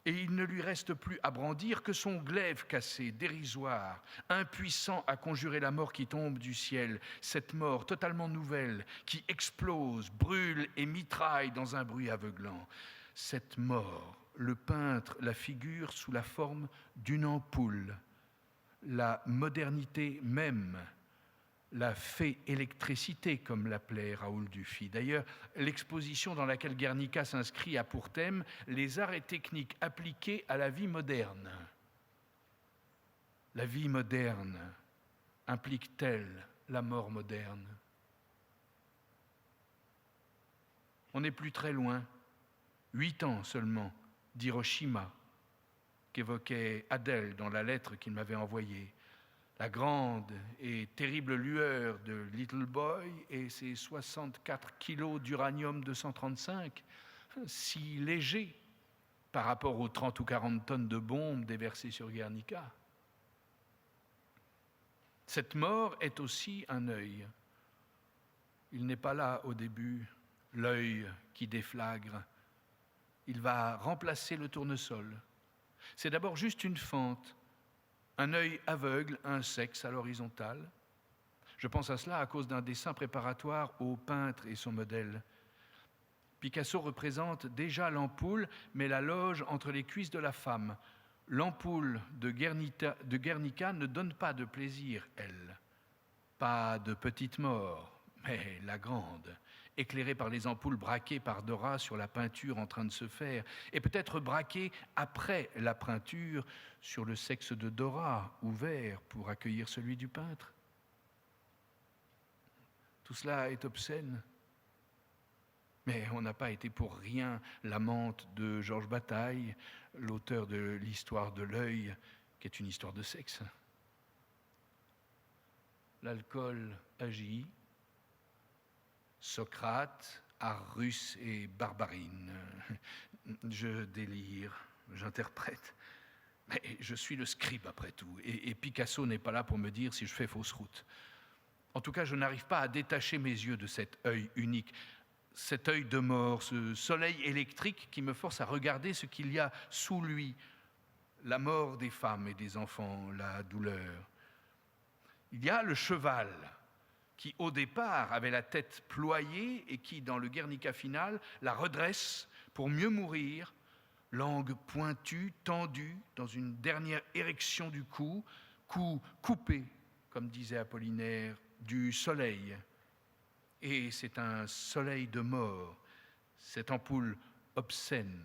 Et il ne lui reste plus à brandir que son glaive cassé, dérisoire, impuissant à conjurer la mort qui tombe du ciel, cette mort totalement nouvelle, qui explose, brûle et mitraille dans un bruit aveuglant. Cette mort, le peintre la figure sous la forme d'une ampoule, la modernité même, la fée électricité, comme l'appelait Raoul Dufy. D'ailleurs, l'exposition dans laquelle Guernica s'inscrit a pour thème les arts et techniques appliqués à la vie moderne. La vie moderne implique-t-elle la mort moderne ? On n'est plus très loin, 8 ans seulement, d'Hiroshima, qu'évoquait Adèle dans la lettre qu'il m'avait envoyée. La grande et terrible lueur de Little Boy et ses 64 kilos d'uranium-235, si légers par rapport aux 30 ou 40 tonnes de bombes déversées sur Guernica. Cette mort est aussi un œil. Il n'est pas là au début, l'œil qui déflagre. Il va remplacer le tournesol. C'est d'abord juste une fente. Un œil aveugle, un sexe à l'horizontale. Je pense à cela à cause d'un dessin préparatoire au peintre et son modèle. Picasso représente déjà l'ampoule, mais la loge entre les cuisses de la femme. L'ampoule de Guernica ne donne pas de plaisir, elle. Pas de petite mort, mais la grande, éclairée par les ampoules braquées par Dora sur la peinture en train de se faire, et peut-être braquée après la peinture sur le sexe de Dora, ouvert pour accueillir celui du peintre. Tout cela est obscène, mais on n'a pas été pour rien l'amante de Georges Bataille, l'auteur de l'histoire de l'œil, qui est une histoire de sexe. L'alcool agit. Socrate, art russe et barbarine. Je délire, j'interprète. Mais je suis le scribe après tout, et Picasso n'est pas là pour me dire si je fais fausse route. En tout cas, je n'arrive pas à détacher mes yeux de cet œil unique, cet œil de mort, ce soleil électrique qui me force à regarder ce qu'il y a sous lui, la mort des femmes et des enfants, la douleur. Il y a le cheval, qui au départ avait la tête ployée et qui, dans le Guernica final, la redresse pour mieux mourir, langue pointue, tendue, dans une dernière érection du cou, cou coupé comme disait Apollinaire, du soleil. Et c'est un soleil de mort, cette ampoule obscène.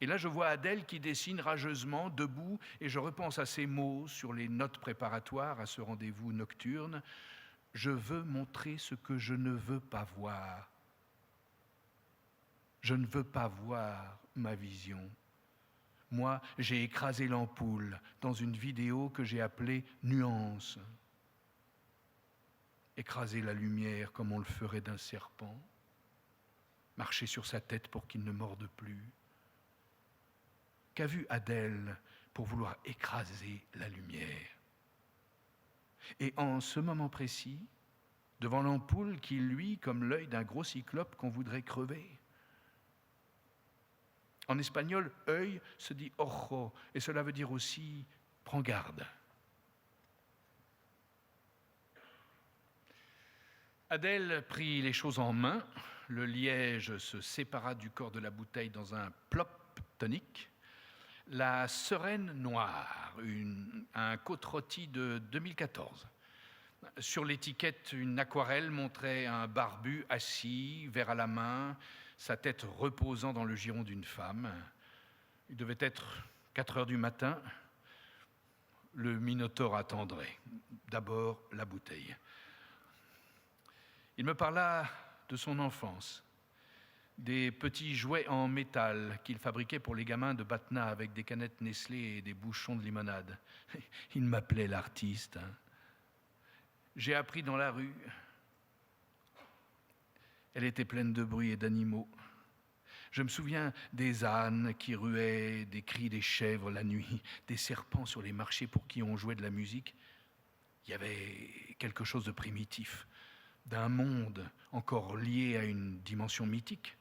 Et là, je vois Adèle qui dessine rageusement, debout, et je repense à ces mots sur les notes préparatoires à ce rendez-vous nocturne. Je veux montrer ce que je ne veux pas voir. Je ne veux pas voir ma vision. Moi, j'ai écrasé l'ampoule dans une vidéo que j'ai appelée « Nuance ». Écraser la lumière comme on le ferait d'un serpent, marcher sur sa tête pour qu'il ne morde plus. Qu'a vu Adèle pour vouloir écraser la lumière? Et en ce moment précis, devant l'ampoule qui luit comme l'œil d'un gros cyclope qu'on voudrait crever. En espagnol, œil se dit ojo, et cela veut dire aussi prends garde. Adèle prit les choses en main, le liège se sépara du corps de la bouteille dans un plop tonique. La Sereine Noire, un côte-rôti de 2014. Sur l'étiquette, une aquarelle montrait un barbu assis, verre à la main, sa tête reposant dans le giron d'une femme. Il devait être 4 heures du matin. Le Minotaure attendrait. D'abord, la bouteille. Il me parla de son enfance, des petits jouets en métal qu'il fabriquait pour les gamins de Batna avec des canettes Nestlé et des bouchons de limonade. Il m'appelait l'artiste. J'ai appris dans la rue. Elle était pleine de bruit et d'animaux. Je me souviens des ânes qui ruaient, des cris des chèvres la nuit, des serpents sur les marchés pour qui on jouait de la musique. Il y avait quelque chose de primitif, d'un monde encore lié à une dimension mythique,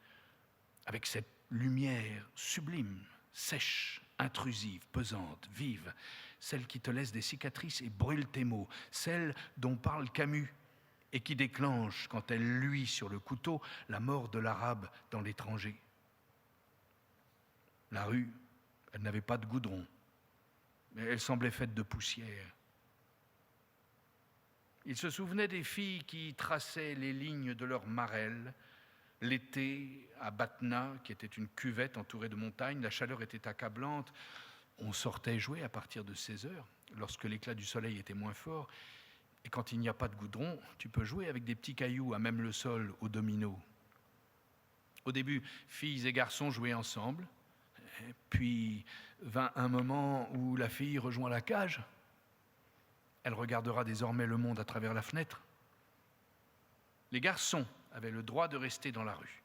avec cette lumière sublime, sèche, intrusive, pesante, vive, celle qui te laisse des cicatrices et brûle tes mots, celle dont parle Camus et qui déclenche, quand elle luit sur le couteau, la mort de l'Arabe dans l'étranger. La rue, elle n'avait pas de goudron, mais elle semblait faite de poussière. Il se souvenait des filles qui traçaient les lignes de leurs marelles. L'été, à Batna, qui était une cuvette entourée de montagnes, la chaleur était accablante. On sortait jouer à partir de 16 heures, lorsque l'éclat du soleil était moins fort. Et quand il n'y a pas de goudron, tu peux jouer avec des petits cailloux à même le sol, au domino. Au début, filles et garçons jouaient ensemble. Puis vint un moment où la fille rejoint la cage. Elle regardera désormais le monde à travers la fenêtre. Les garçons avaient le droit de rester dans la rue.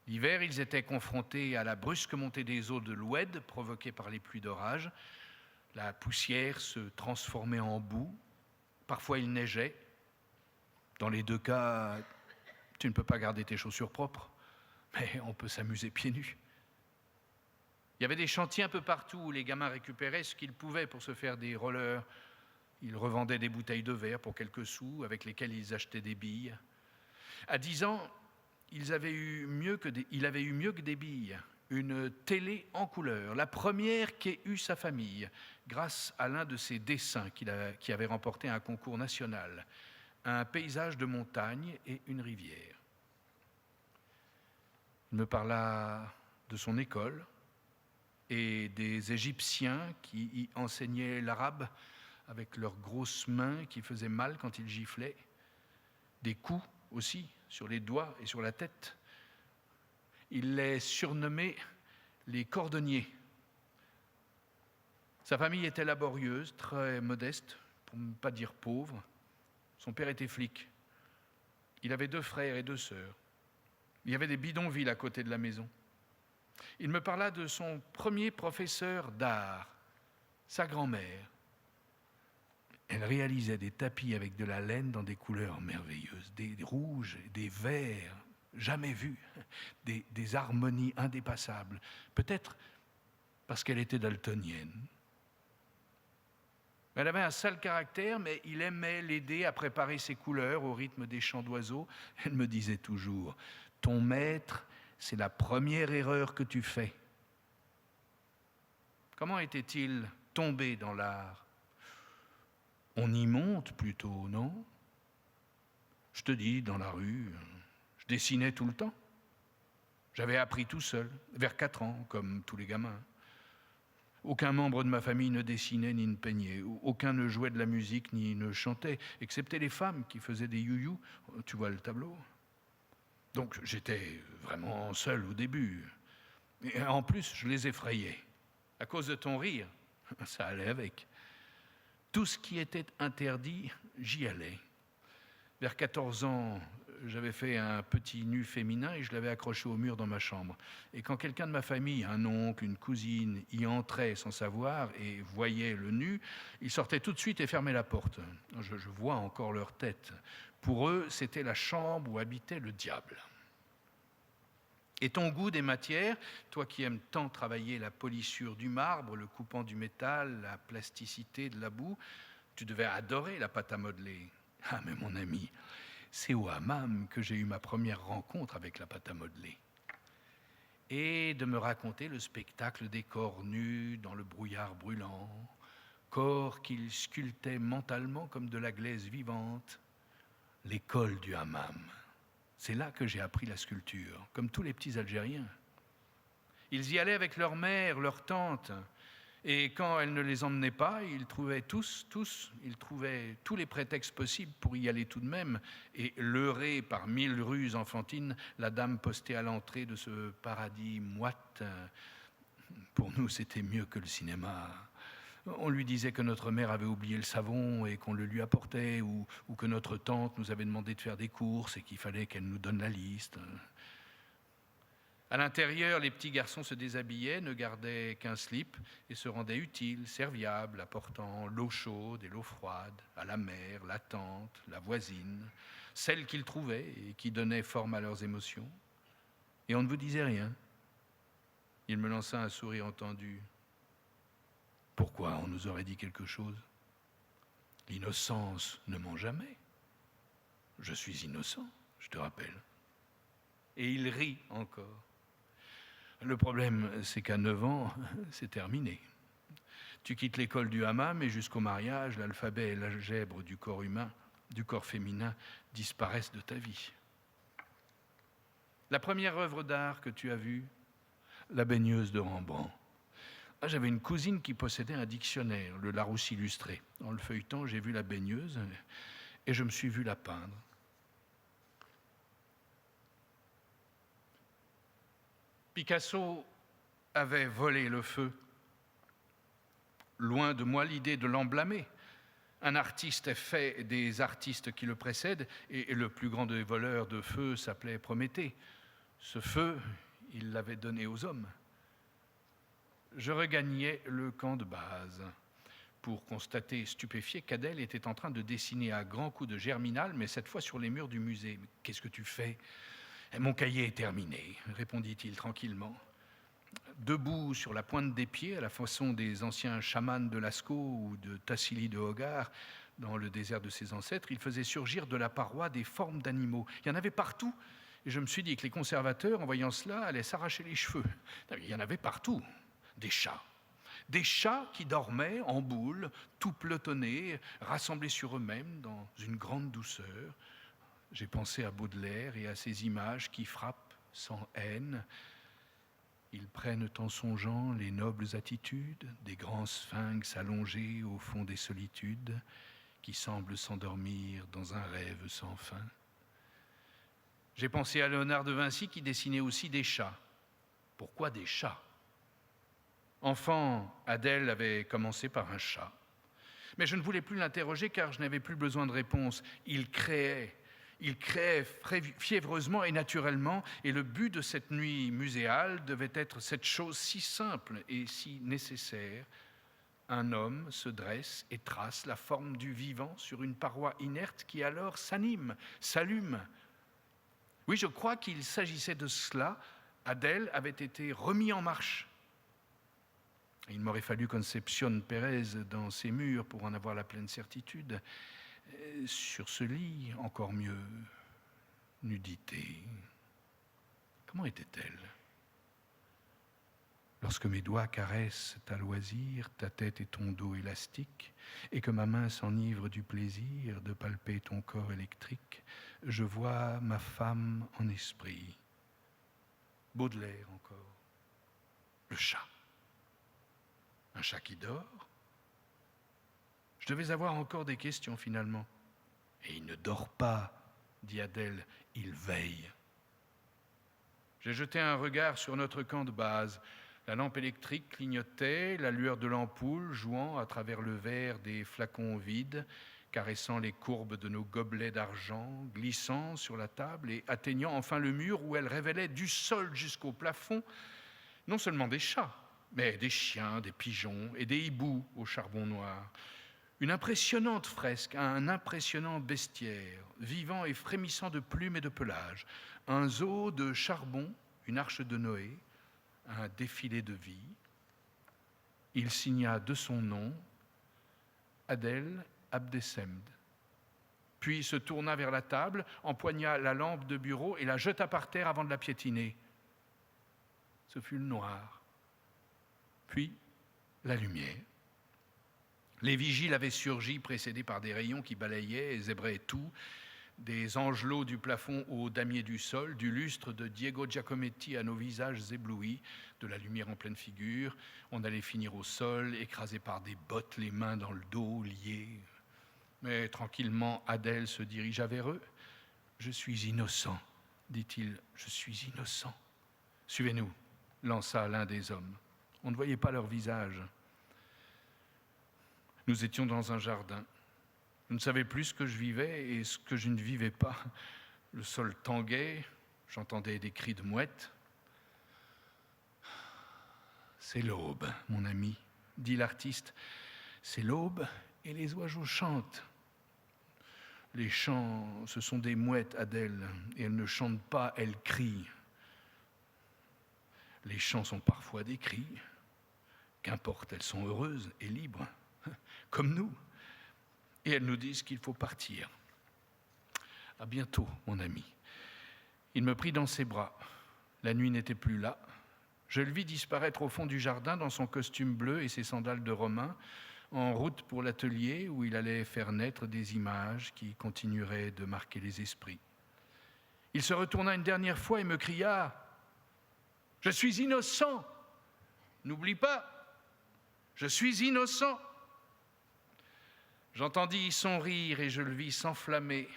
L'hiver, ils étaient confrontés à la brusque montée des eaux de l'Oued provoquée par les pluies d'orage. La poussière se transformait en boue. Parfois, il neigeait. Dans les deux cas, tu ne peux pas garder tes chaussures propres, mais on peut s'amuser pieds nus. Il y avait des chantiers un peu partout où les gamins récupéraient ce qu'ils pouvaient pour se faire des rollers. Ils revendaient des bouteilles de verre pour quelques sous avec lesquelles ils achetaient des billes. À 10 ans, il avait eu mieux que des billes, une télé en couleur, la première qu'ait eue sa famille, grâce à l'un de ses dessins qui avait remporté un concours national, un paysage de montagne et une rivière. Il me parla de son école et des Égyptiens qui y enseignaient l'arabe avec leurs grosses mains qui faisaient mal quand ils giflaient, des coups aussi sur les doigts et sur la tête. Il les surnommait les cordonniers. Sa famille était laborieuse, très modeste, pour ne pas dire pauvre. Son père était flic. Il avait 2 frères et 2 sœurs. Il y avait des bidonvilles à côté de la maison. Il me parla de son premier professeur d'art, sa grand-mère. Elle réalisait des tapis avec de la laine dans des couleurs merveilleuses, des rouges, des verts, jamais vus, des harmonies indépassables. Peut-être parce qu'elle était daltonienne. Elle avait un sale caractère, mais il aimait l'aider à préparer ses couleurs au rythme des chants d'oiseaux. Elle me disait toujours, « Ton maître, c'est la première erreur que tu fais. » Comment était-il tombé dans l'art ? On y monte plutôt, non? Je te dis, dans la rue, je dessinais tout le temps. J'avais appris tout seul, vers 4 ans, comme tous les gamins. Aucun membre de ma famille ne dessinait ni ne peignait. Aucun ne jouait de la musique ni ne chantait, excepté les femmes qui faisaient des you-you. Tu vois le tableau? Donc j'étais vraiment seul au début. Et en plus, je les effrayais. À cause de ton rire, ça allait avec. Tout ce qui était interdit, j'y allais. Vers 14 ans, j'avais fait un petit nu féminin et je l'avais accroché au mur dans ma chambre. Et quand quelqu'un de ma famille, un oncle, une cousine, y entrait sans savoir et voyait le nu, ils sortaient tout de suite et fermaient la porte. Je vois encore leur tête. Pour eux, c'était la chambre où habitait le diable. Et ton goût des matières, toi qui aimes tant travailler la polissure du marbre, le coupant du métal, la plasticité de la boue, tu devais adorer la pâte à modeler. Ah mais mon ami, c'est au hammam que j'ai eu ma première rencontre avec la pâte à modeler. Et de me raconter le spectacle des corps nus dans le brouillard brûlant, corps qu'il sculptait mentalement comme de la glaise vivante, l'école du hammam. C'est là que j'ai appris la sculpture, comme tous les petits Algériens. Ils y allaient avec leur mère, leur tante, et quand elle ne les emmenait pas, ils trouvaient ils trouvaient tous les prétextes possibles pour y aller tout de même, et leurrés par 1000 ruses enfantines, la dame postée à l'entrée de ce paradis moite. Pour nous, c'était mieux que le cinéma. On lui disait que notre mère avait oublié le savon et qu'on le lui apportait, ou que notre tante nous avait demandé de faire des courses et qu'il fallait qu'elle nous donne la liste. À l'intérieur, les petits garçons se déshabillaient, ne gardaient qu'un slip et se rendaient utiles, serviables, apportant l'eau chaude et l'eau froide à la mère, la tante, la voisine, celle qu'ils trouvaient et qui donnait forme à leurs émotions. Et on ne vous disait rien. Il me lança un sourire entendu. Pourquoi on nous aurait dit quelque chose? L'innocence ne ment jamais. Je suis innocent, je te rappelle. Et il rit encore. Le problème, c'est qu'à 9 ans, c'est terminé. Tu quittes l'école du hammam et jusqu'au mariage, l'alphabet et l'algèbre du corps humain, du corps féminin, disparaissent de ta vie. La première œuvre d'art que tu as vue, La baigneuse de Rembrandt. J'avais une cousine qui possédait un dictionnaire, le Larousse illustré. En le feuilletant, j'ai vu la baigneuse et je me suis vu la peindre. Picasso avait volé le feu. Loin de moi l'idée de l'emblâmer. Un artiste est fait des artistes qui le précèdent et le plus grand des voleurs de feu s'appelait Prométhée. Ce feu, il l'avait donné aux hommes. Je regagnais le camp de base pour constater, stupéfié, qu'Adèle était en train de dessiner à grands coups de germinal, mais cette fois sur les murs du musée. « Qu'est-ce que tu fais ?»« Mon cahier est terminé, » répondit-il tranquillement. Debout sur la pointe des pieds, à la façon des anciens chamans de Lascaux ou de Tassili de Hogar, dans le désert de ses ancêtres, il faisait surgir de la paroi des formes d'animaux. Il y en avait partout. Et je me suis dit que les conservateurs, en voyant cela, allaient s'arracher les cheveux. Il y en avait partout. Des chats qui dormaient en boule, tout pelotonnés, rassemblés sur eux-mêmes dans une grande douceur. J'ai pensé à Baudelaire et à ces images qui frappent sans haine. Ils prennent en songeant les nobles attitudes des grands sphinx allongés au fond des solitudes qui semblent s'endormir dans un rêve sans fin. J'ai pensé à Léonard de Vinci qui dessinait aussi des chats. Pourquoi des chats ? Enfant, Adèle avait commencé par un chat. Mais je ne voulais plus l'interroger car je n'avais plus besoin de réponse. Il créait fiévreusement et naturellement, et le but de cette nuit muséale devait être cette chose si simple et si nécessaire. Un homme se dresse et trace la forme du vivant sur une paroi inerte qui alors s'anime, s'allume. Oui, je crois qu'il s'agissait de cela. Adèle avait été remis en marche. Il m'aurait fallu Concepción Pérez dans ses murs pour en avoir la pleine certitude. Sur ce lit, encore mieux, nudité. Comment était-elle ? lorsque mes doigts caressent à loisir ta tête et ton dos élastique, et que ma main s'enivre du plaisir de palper ton corps électrique, je vois ma femme en esprit. Baudelaire encore. Le chat. Un chat qui dort. Je devais avoir encore des questions finalement. Et il ne dort pas, dit Adèle, il veille. J'ai jeté un regard sur notre camp de base. La lampe électrique clignotait, la lueur de l'ampoule jouant à travers le verre des flacons vides, caressant les courbes de nos gobelets d'argent, glissant sur la table et atteignant enfin le mur où elle révélait du sol jusqu'au plafond non seulement des chats, mais des chiens, des pigeons et des hiboux au charbon noir. Une impressionnante fresque, un impressionnant bestiaire, vivant et frémissant de plumes et de pelage, un zoo de charbon, une arche de Noé, un défilé de vie. Il signa de son nom Adèle Abdessemd, puis se tourna vers la table, empoigna la lampe de bureau et la jeta par terre avant de la piétiner. Ce fut le noir, puis la lumière. Les vigiles avaient surgi, précédés par des rayons qui balayaient et zébraient tout, des angelots du plafond au damier du sol, du lustre de Diego Giacometti à nos visages éblouis, de la lumière en pleine figure. On allait finir au sol, écrasé par des bottes, les mains dans le dos, liées. Mais tranquillement, Adèle se dirigea vers eux. « Je suis innocent, dit-il, je suis innocent. Suivez-nous, lança l'un des hommes. On ne voyait pas leur visage. Nous étions dans un jardin. Je ne savais plus ce que je vivais et ce que je ne vivais pas. Le sol tanguait, j'entendais des cris de mouettes. « C'est l'aube, mon ami, dit l'artiste. C'est l'aube et les oiseaux chantent. Les chants, ce sont des mouettes, Adèle, et elles ne chantent pas, elles crient. Les chants sont parfois des cris. Qu'importe, elles sont heureuses et libres, comme nous. Et elles nous disent qu'il faut partir. À bientôt, mon ami. » Il me prit dans ses bras. La nuit n'était plus là. Je le vis disparaître au fond du jardin dans son costume bleu et ses sandales de Romain, en route pour l'atelier où il allait faire naître des images qui continueraient de marquer les esprits. Il se retourna une dernière fois et me cria « Je suis innocent! N'oublie pas, je suis innocent !» J'entendis son rire et je le vis s'enflammer,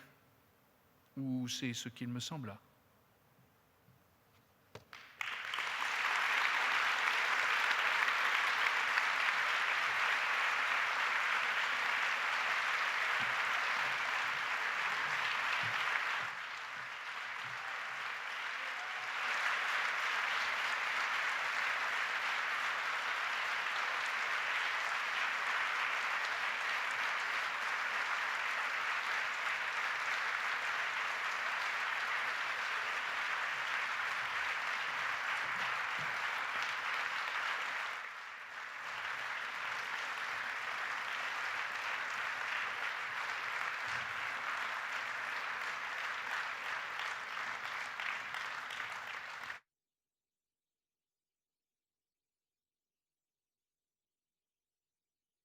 ou c'est ce qu'il me sembla.